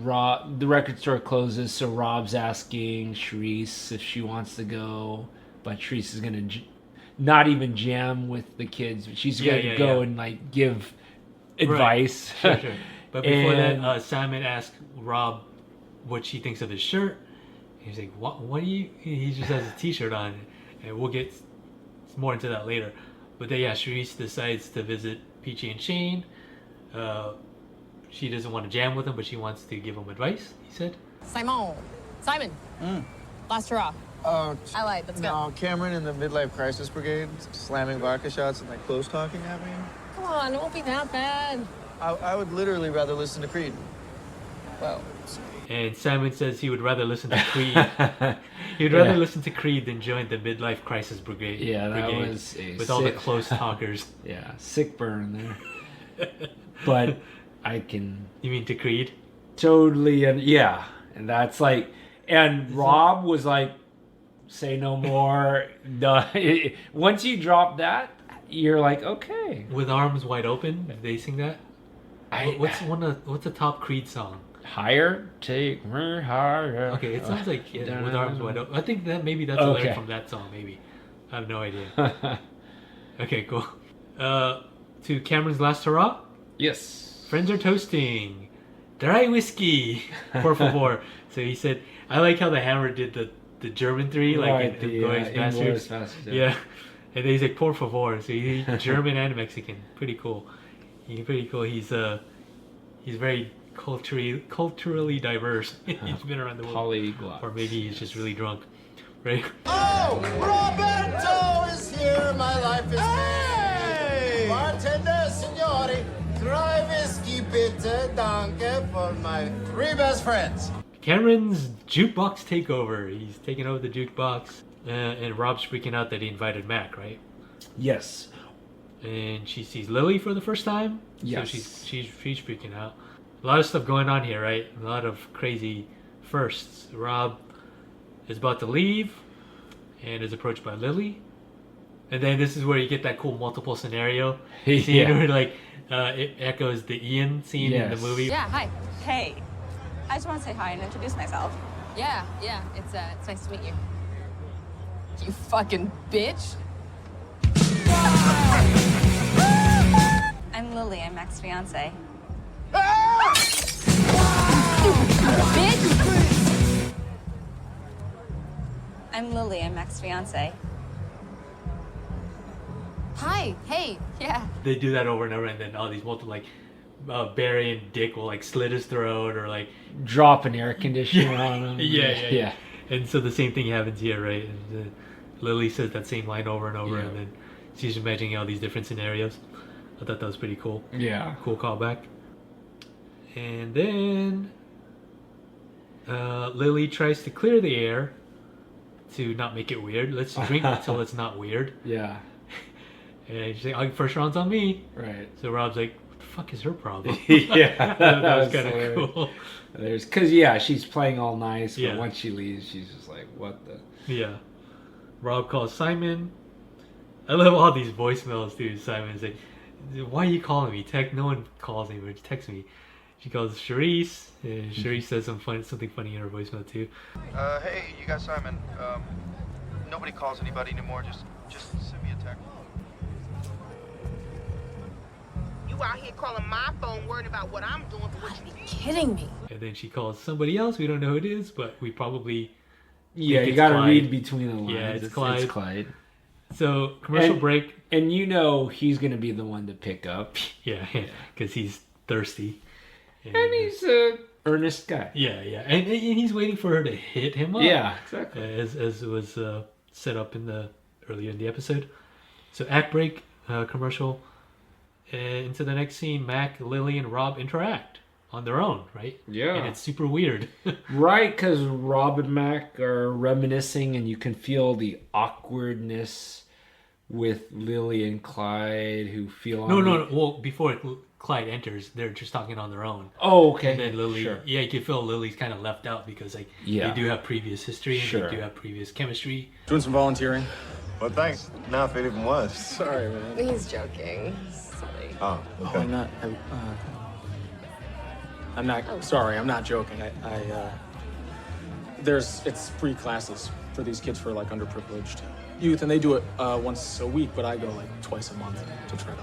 the record store closes, so Rob's asking Sharice if she wants to go, but Sharice is going to not even jam with the kids. She's going to go and, give advice. Right. Sure. But before that, Simon asked Rob what she thinks of his shirt. He's like, what do you... He just has a t-shirt on, and we'll get more into that later. But then, Sharice decides to visit Peachy and Shane. She doesn't want to jam with him, but she wants to give him advice, he said. Simon. Last hurrah. Allied, let's go. No, Cameron and the Midlife Crisis Brigade slamming vodka shots and close talking at me. Come on, it won't be that bad. I would literally rather listen to Creed. Well. And Simon says he would rather listen to Creed. He would rather listen to Creed than join the Midlife Crisis Brigade. Yeah, that was with all the close talkers. Yeah, sick burn there. But I can... You mean to Creed? Totally, and that's and Rob was like, say no more. Once you drop that, you're like, okay. With Arms Wide Open, did they sing that? What's the top Creed song? Higher, take me higher. Okay, it sounds like With Arms Wide Open. I think that maybe that's a lyric from that song. Maybe I have no idea. Okay, cool. To Cameron's last hurrah. Yes. Friends are toasting. Dry whiskey, por favor. So he said, I like how the Hammer did the German three, in Inglourious Basterds. Yeah. And then he's like, por favor. So he's German and Mexican. Pretty cool. He's very culturally diverse. He's been around the world. Polyglot. Or maybe he's just really drunk. right? Oh, Roberto is here. My life is made. Bartender, signori, try whiskey bitter danke for my 3 best friends. Cameron's jukebox takeover. He's taking over the jukebox, and Rob's freaking out that he invited Mac, right? Yes. And she sees Lily for the first time. Yes. So she's freaking out. A lot of stuff going on here, right? A lot of crazy firsts. Rob is about to leave and is approached by Lily. And then this is where you get that cool multiple scenario scene where like it echoes the Ian scene in the movie. Yeah, hi. Hey, I just want to say hi and introduce myself. Yeah, it's nice to meet you. You fucking bitch. I'm Lily. I'm Mac's fiance. Bitch! I'm Lily. I'm Mac's fiance. Hi, hey, yeah. They do that over and over, and then all these multiple like Barry and Dick will like slit his throat or like drop an air conditioner on him. Yeah. And so the same thing happens here, right? And Lily says that same line over and over, and then she's imagining all these different scenarios. I thought that was pretty cool. Yeah. Cool callback. And then Lily tries to clear the air to not make it weird. Let's drink until it's not weird. Yeah. And she's like, oh, first round's on me. Right. So Rob's like, what the fuck is her problem? Yeah. that was kind of cool. Because, she's playing all nice, but once she leaves, she's just like, what the? Yeah. Rob calls Simon. I love all these voicemails, too. Simon's like, why are you calling me? No one calls me, but text me. She calls Charisse, and Charisse says something funny in her voicemail, too. Hey, you got Simon. Nobody calls anybody anymore. Just send me a text. You out here calling my phone, worried about what I'm doing for what you Kidding me. And then she calls somebody else. We don't know who it is, but we probably... Yeah, you got to read between the lines. Yeah, it's Clyde. It's Clyde. So, commercial break. And he's going to be the one to pick up. Yeah, because he's thirsty. And he's a earnest guy. Yeah. And he's waiting for her to hit him up. Yeah, exactly. As was set up earlier in the episode. So, act break, commercial. Into the next scene, Mac, Lily, and Rob interact on their own, right? Yeah. And it's super weird. Right, because Rob and Mac are reminiscing, and you can feel the awkwardness with Lily and Clyde, who feel... No. Well, before Clyde enters, they're just talking on their own. Oh, okay. And then Lily... Sure. Yeah, you can feel Lily's kind of left out because they do have previous history and they do have previous chemistry. Doing some volunteering. Well, thanks. Now I feel even worse. Sorry, man. He's joking. Sorry. Oh, okay. I'm not. Sorry, I'm not joking. It's free classes for these kids for like underprivileged youth, and they do it once a week, but I go like twice a month to try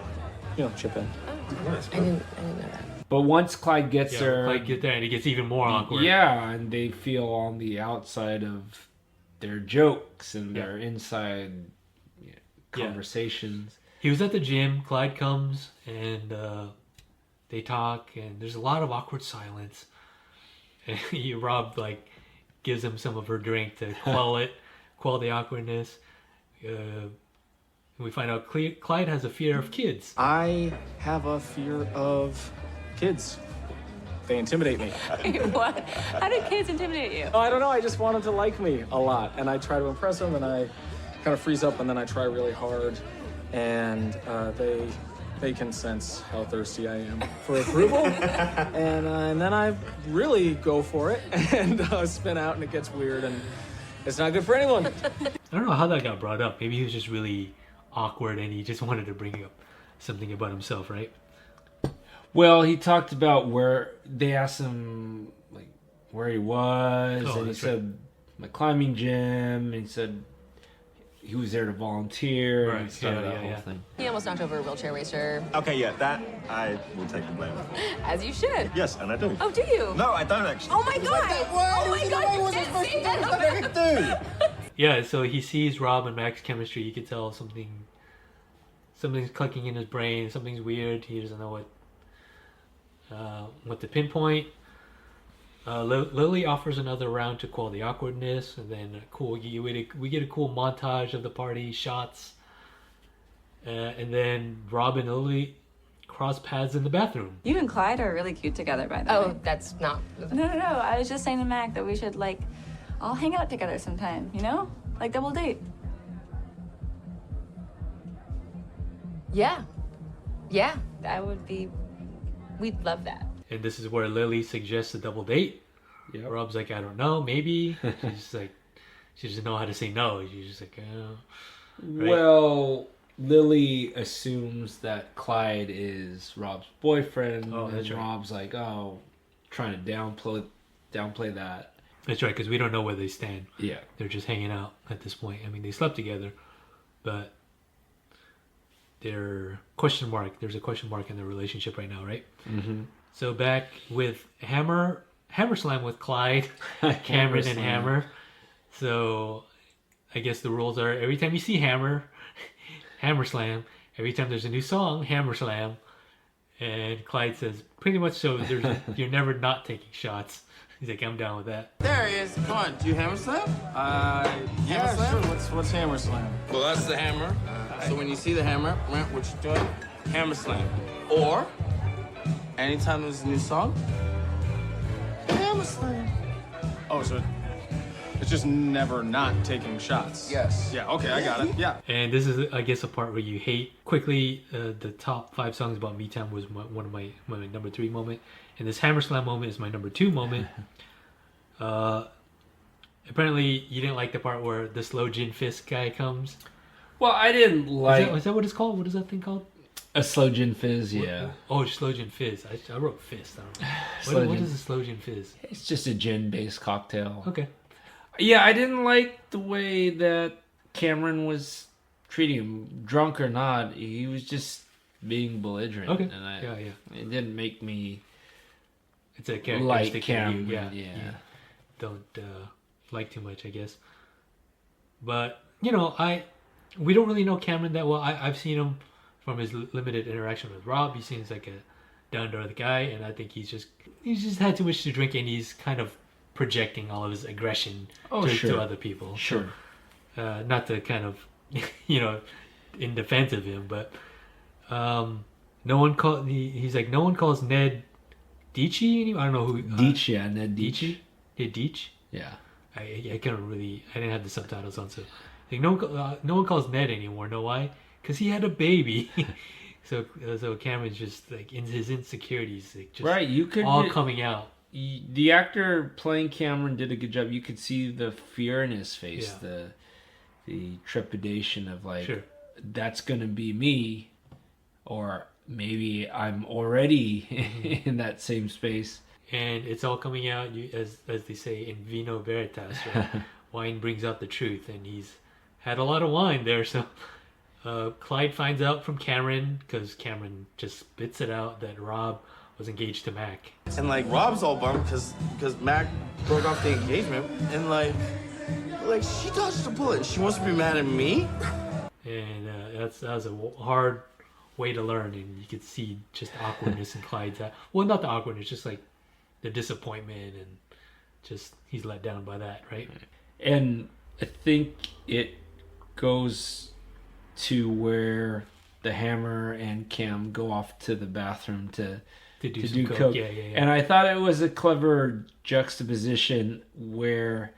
to, chip in. Oh, I didn't know that. But once Clyde gets there... Clyde gets there, and it gets even more awkward. Yeah, and they feel on the outside of their jokes and their inside conversations. He was at the gym. Clyde comes, and they talk, and there's a lot of awkward silence. And Rob gives him some of her drink to quell the awkwardness. We find out Clyde has a fear of kids. I have a fear of kids. They intimidate me. What? How do kids intimidate you? I don't know. I just want them to like me a lot, and I try to impress them, and I kind of freeze up, and then I try really hard, and they can sense how thirsty I am for approval, and then I really go for it and spin out, and it gets weird, and it's not good for anyone. I don't know how that got brought up. Maybe he was just really awkward, and he just wanted to bring up something about himself, right? Well, he talked about where they asked him where he was, and he said my climbing gym, and he said he was there to volunteer, and started that whole thing. He almost knocked over a wheelchair racer. Okay, yeah, that I will take the blame. As you should. Yes, and I do. Oh, do you? No, I don't actually. Oh my god! Oh my god, you can't see that! Yeah, so he sees Rob and Mac's chemistry. You can tell something's clicking in his brain. Something's weird. He doesn't know what to pinpoint. Lily offers another round to quell the awkwardness, and then we get a cool montage of the party shots, and then Rob and Lily cross paths in the bathroom. You and Clyde are really cute together, by the way. Oh, that's not. No. I was just saying to Mac that we should, like, all hang out together sometime, you know? Like, double date. Yeah. Yeah, that would be. We'd love that. And this is where Lily suggests a double date. Yep. Rob's like, I don't know, maybe. She's just like, she doesn't know how to say no. She's just like, oh. Right? Well, Lily assumes that Clyde is Rob's boyfriend. Oh, that's and right. Rob's like, oh, trying to downplay that. That's right, because we don't know where they stand. Yeah. They're just hanging out at this point. I mean, they slept together, but there's a question mark in their relationship right now, right? Mm-hmm. So back with Hammer Slam with Clyde, Cameron, and Hammer. So I guess the rules are every time you see Hammer Slam. Every time there's a new song, Hammer Slam. And Clyde says, pretty much so, you're never not taking shots. He's like, I'm down with that. There he is. Come on, do you hammer slam? Yeah, slam? sure. What's hammer slam? Well, that's the hammer. So when you see the hammer, what you're doing, hammer slam. Or, anytime there's a new song, hammer slam. Oh, so it's just never not taking shots. Yes. Yeah, okay, I got it. Yeah. And this is, I guess, a part where you hate. Quickly, the top 5 songs about Me Time was one of my number 3 moment. And this Hammer Slam moment is my number 2 moment. Apparently, you didn't like the part where the slow gin fist guy comes. Well, I didn't like... Is that what it's called? What is that thing called? A slow gin fizz, yeah. Oh, slow gin fizz. I wrote fist. I don't know. What is a slow gin fizz? It's just a gin-based cocktail. Okay. Yeah, I didn't like the way that Cameron was treating him. Drunk or not, he was just being belligerent. Okay. And it didn't make me... It's a characteristic like Cameron, you don't like too much, I guess. But you know, we don't really know Cameron that well. I've seen him from his limited interaction with Rob. He seems like a down to earth guy, and I think he's just had too much to drink, and he's kind of projecting all of his aggression to other people. Sure. So, not to kind of in defense of him, but he's like, no one calls Ned Dici anymore. I don't know who. Deitch, yeah, Ned Deitch. Deitch? Yeah. I couldn't really. I didn't have the subtitles on, so like no one calls Ned anymore. Know why? Because he had a baby. so Cameron's just like in his insecurities, like just right. You could all coming out. The actor playing Cameron did a good job. You could see the fear in his face, the trepidation of like, sure. That's gonna be me, or maybe I'm already in that same space. And it's all coming out, as they say, in vino veritas. Right? Wine brings out the truth, and he's had a lot of wine there. So Clyde finds out from Cameron, because Cameron just spits it out, that Rob was engaged to Mac. And like Rob's all bummed because Mac broke off the engagement, and like she dodged a bullet. She wants to be mad at me. And that was a hard way to learn, and you could see just awkwardness in Clyde's. Well, not the awkwardness, just like the disappointment, and just he's let down by that, right? And I think it goes to where the Hammer and Cam go off to the bathroom to do coke. Yeah. And I thought it was a clever juxtaposition where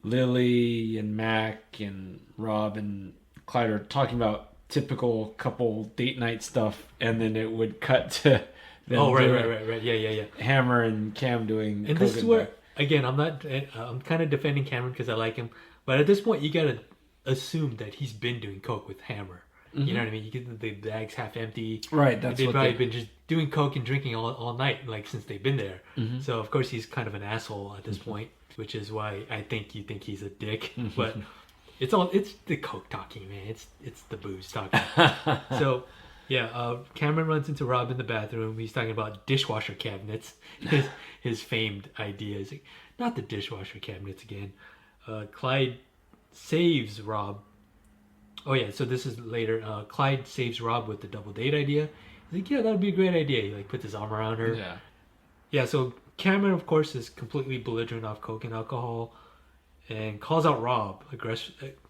Lily and Mac and Rob and Clyde are talking about typical couple date night stuff, and then it would cut to them right. Yeah. Hammer and Cam doing. And this is where, again, I'm kind of defending Cameron because I like him, but at this point you gotta assume that he's been doing coke with Hammer. You know what I mean? You get the bag's half empty. Right. That's they've what probably been just doing coke and drinking all night, like since they've been there. Mm-hmm. So of course he's kind of an asshole at this point, which is why I think you think he's a dick. But it's the coke talking, man. It's the booze talking. So yeah, Cameron runs into Rob in the bathroom. He's talking about dishwasher cabinets. His famed idea is like, not the dishwasher cabinets again. Clyde saves Rob. Oh yeah, so this is later. Clyde saves Rob with the double date idea. He's like, yeah, that would be a great idea. He like puts his arm around her. Yeah. Yeah, so Cameron, of course, is completely belligerent off coke and alcohol, and calls out Rob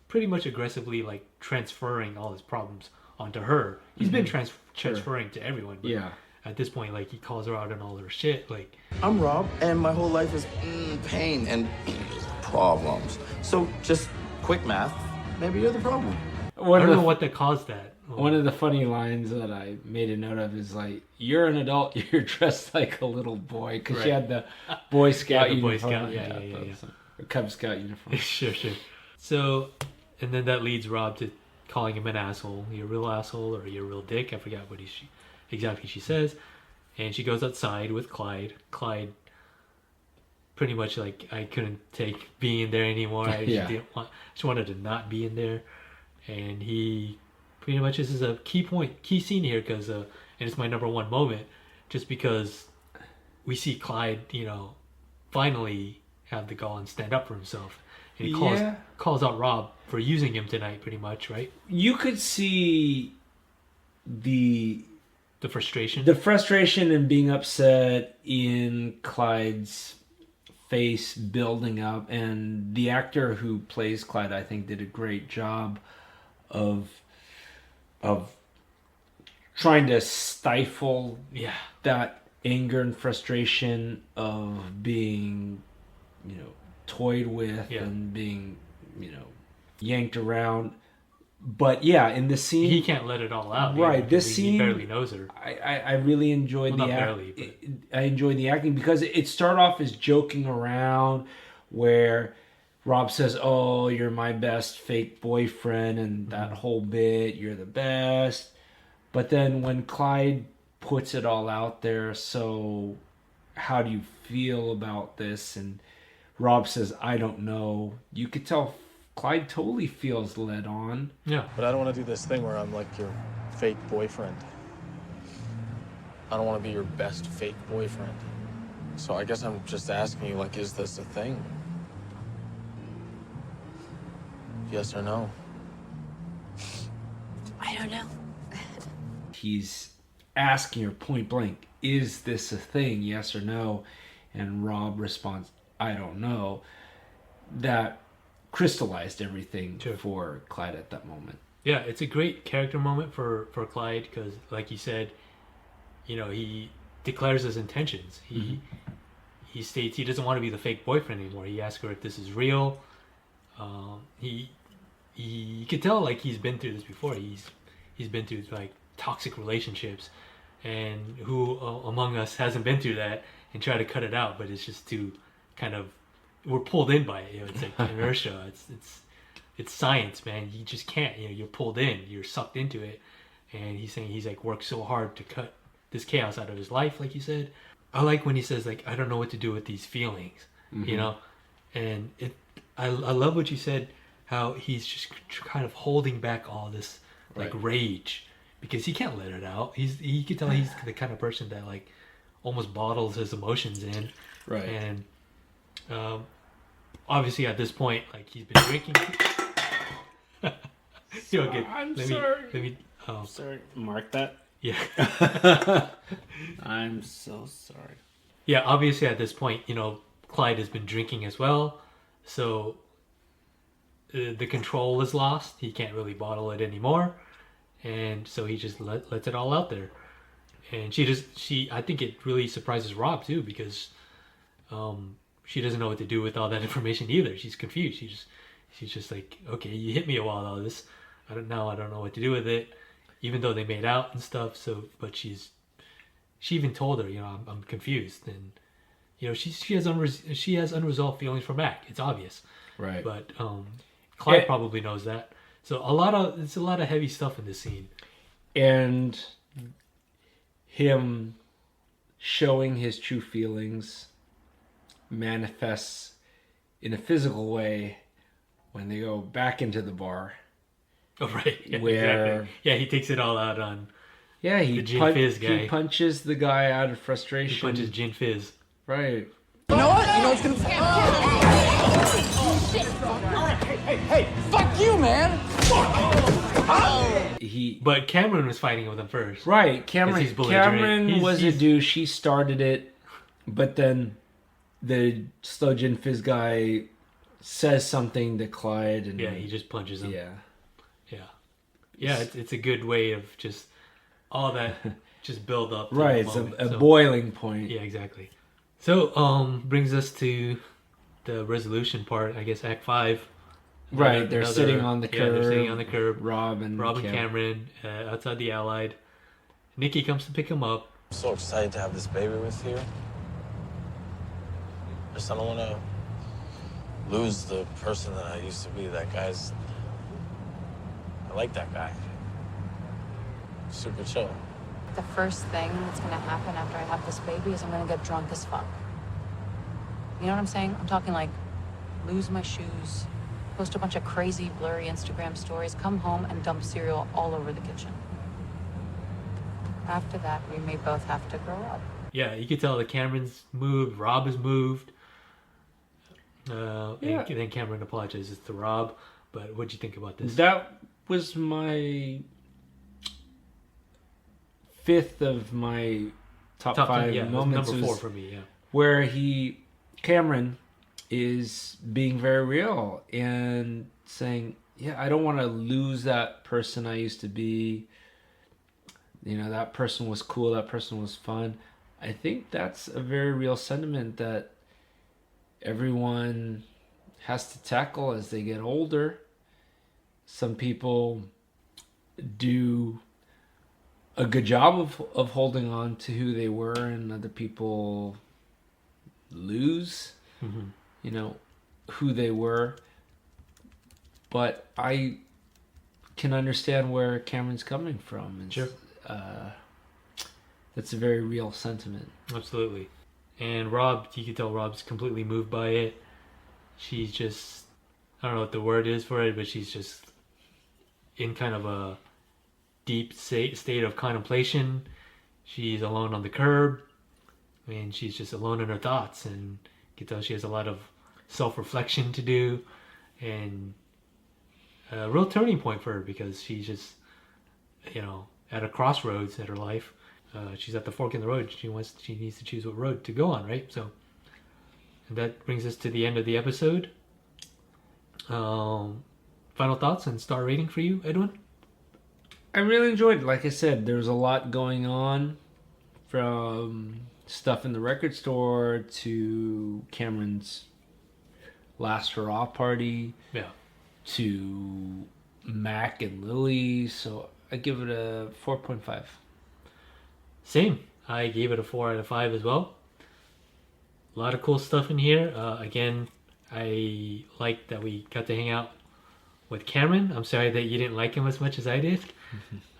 pretty much aggressively, like transferring all his problems onto her. He's been transferring to everyone. But at this point, like, he calls her out on all her shit. Like, I'm Rob, and my whole life is pain and problems. So just quick math. Maybe you're the problem. I don't know what that caused that. One of the funny lines that I made a note of is like, "You're an adult. You're dressed like a little boy," because she had the Boy Scout uniform. Or Cub Scout uniform. Sure. So, and then that leads Rob to calling him an asshole. You're a real asshole, or you're a real dick. I forgot what exactly she says. And she goes outside with Clyde. Clyde, pretty much like, I couldn't take being there anymore. I just wanted to not be in there. And he pretty much, this is a key scene here, because and it's my number one moment, just because we see Clyde, finally have the gall and stand up for himself. And he calls out Rob for using him tonight, pretty much, right? You could see the frustration and being upset in Clyde's face building up, and the actor who plays Clyde, I think, did a great job of trying to stifle that anger and frustration of being, toyed with and being, yanked around. But in this scene, he can't let it all out. Right, this scene, he barely knows her. I really enjoyed I enjoyed the acting, because it started off as joking around, where Rob says, "Oh, you're my best fake boyfriend," and that whole bit, "You're the best." But then when Clyde puts it all out there, "So how do you feel about this?" and Rob says, "I don't know," you could tell Clyde totally feels led on. Yeah. But I don't want to do this thing where I'm like your fake boyfriend. I don't want to be your best fake boyfriend. So I guess I'm just asking you, like, is this a thing? Yes or no? I don't know. He's asking her point blank, "Is this a thing? Yes or no?" And Rob responds, "I don't know." That crystallized everything for Clyde at that moment. Yeah, it's a great character moment for Clyde, because, like you said, he declares his intentions. He states he doesn't want to be the fake boyfriend anymore. He asks her if this is real. He could tell, like, he's been through this before. He's been through, like, toxic relationships, and who among us hasn't been through that and try to cut it out? But it's just too kind of, we're pulled in by it. It's like inertia. It's science, man. You just can't. You're pulled in. You're sucked into it. And he's saying he's like worked so hard to cut this chaos out of his life, like you said. I like when he says, like, "I don't know what to do with these feelings," and I love what you said, how he's just kind of holding back all this like rage, because he can't let it out. You can tell he's the kind of person that, like, almost bottles his emotions in. Right. And obviously at this point, like, he's been drinking. I'm sorry. Let me. Sorry. Mark that. Yeah. I'm so sorry. Yeah, obviously at this point, Clyde has been drinking as well, so the control is lost. He can't really bottle it anymore, and so he just lets it all out there. And I think it really surprises Rob too, because she doesn't know what to do with all that information either. She's confused. She's just like, "Okay, you hit me about all this. I don't know what to do with it." Even though they made out and stuff, but she even told her, "I'm confused," and she has unresolved feelings for Mac. It's obvious, right? But Clyde probably knows that. So it's a lot of heavy stuff in this scene, and him showing his true feelings manifests in a physical way when they go back into the bar. Oh, right. Yeah, where exactly. Yeah, he takes it all out on the Gin Fizz guy. He punches the guy out of frustration. He punches Gin Fizz. Right. You know what? It's gonna... Hey, fuck you, man! But Cameron was fighting with him first. Right. Cameron belligerent. was a douche. He started it. But then the Slow Gin Fizz guy says something to Clyde, and he just punches him. Yeah. It's a good way of just all that just build up. To right, the it's a boiling point. Yeah, exactly. So brings us to the resolution part. I guess Act 5. Right, they're sitting on the curb. Yeah, they're sitting on the curb. Rob and Cameron outside the Allied. Nikki comes to pick him up. I'm so excited to have this baby with you. I don't want to lose the person that I used to be. That guy's... I like that guy. Super chill. The first thing that's gonna happen after I have this baby is I'm gonna get drunk as fuck. You know what I'm saying? I'm talking like lose my shoes, post a bunch of crazy, blurry Instagram stories, come home and dump cereal all over the kitchen. After that, we may both have to grow up. Yeah, you can tell that Cameron's moved, Rob is moved. And then Cameron apologizes to Rob. But what'd you think about this? That was my 5th of my top 5 moments. Number 4 for me, yeah. Where Cameron is being very real and saying, yeah, I don't want to lose that person I used to be. You know, that person was cool, that person was fun. I think that's a very real sentiment that everyone has to tackle as they get older. Some people do a good job of holding on to who they were, and other people lose, you know, who they were. But I can understand where Cameron's coming from. And sure. That's a very real sentiment. Absolutely. And Rob, you can tell Rob's completely moved by it. She's just, I don't know what the word is for it, but she's just in kind of a deep state of contemplation. She's alone on the curb. I mean, she's just alone in her thoughts, and you can tell she has a lot of self-reflection to do, and a real turning point for her, because she's just, you know, at a crossroads in her life. She's at the fork in the road. She needs to choose what road to go on, right? So, and that brings us to the end of the episode. Final thoughts and star rating for you, Edwin? I really enjoyed it. Like I said, there's a lot going on, from stuff in the record store to Cameron's last hurrah party, to Mac and Lily. So I give it a 4.5. Same. I gave it a 4 out of 5 as well. A lot of cool stuff in here. Again, I like that we got to hang out with Cameron. I'm sorry that you didn't like him as much as I did.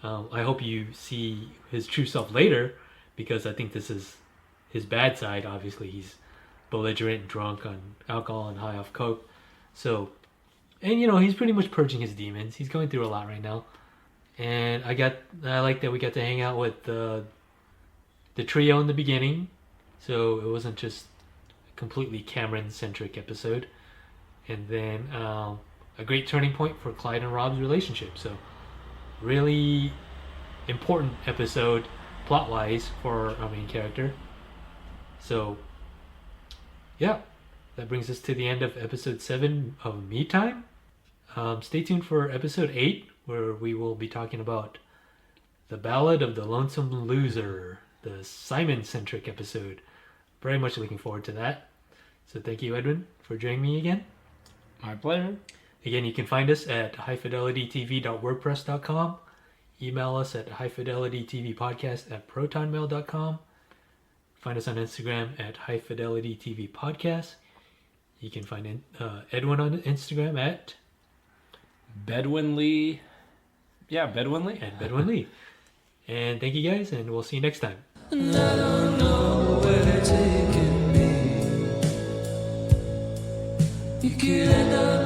I hope you see his true self later, because I think this is his bad side. Obviously, he's belligerent and drunk on alcohol and high off coke. So, and you know, he's pretty much purging his demons. He's going through a lot right now. And I like that we got to hang out with the trio in the beginning. So it wasn't just a completely Cameron-centric episode. And then a great turning point for Clyde and Rob's relationship. So really important episode plot-wise for our main character. So yeah, that brings us to the end of episode 7 of Me Time. Stay tuned for episode 8, where we will be talking about The Ballad of the Lonesome Loser, the Simon-centric episode. Very much looking forward to that. So thank you, Edwin, for joining me again. My pleasure. Again, you can find us at highfidelitytv.wordpress.com. Email us at highfidelitytvpodcast@protonmail.com. Find us on Instagram at highfidelitytvpodcast. You can find Edwin on Instagram at Bedwin Lee. Yeah, Bedwin Lee. At Bedwin Lee. And thank you guys, and we'll see you next time. And I don't know where they're taking me. You could end up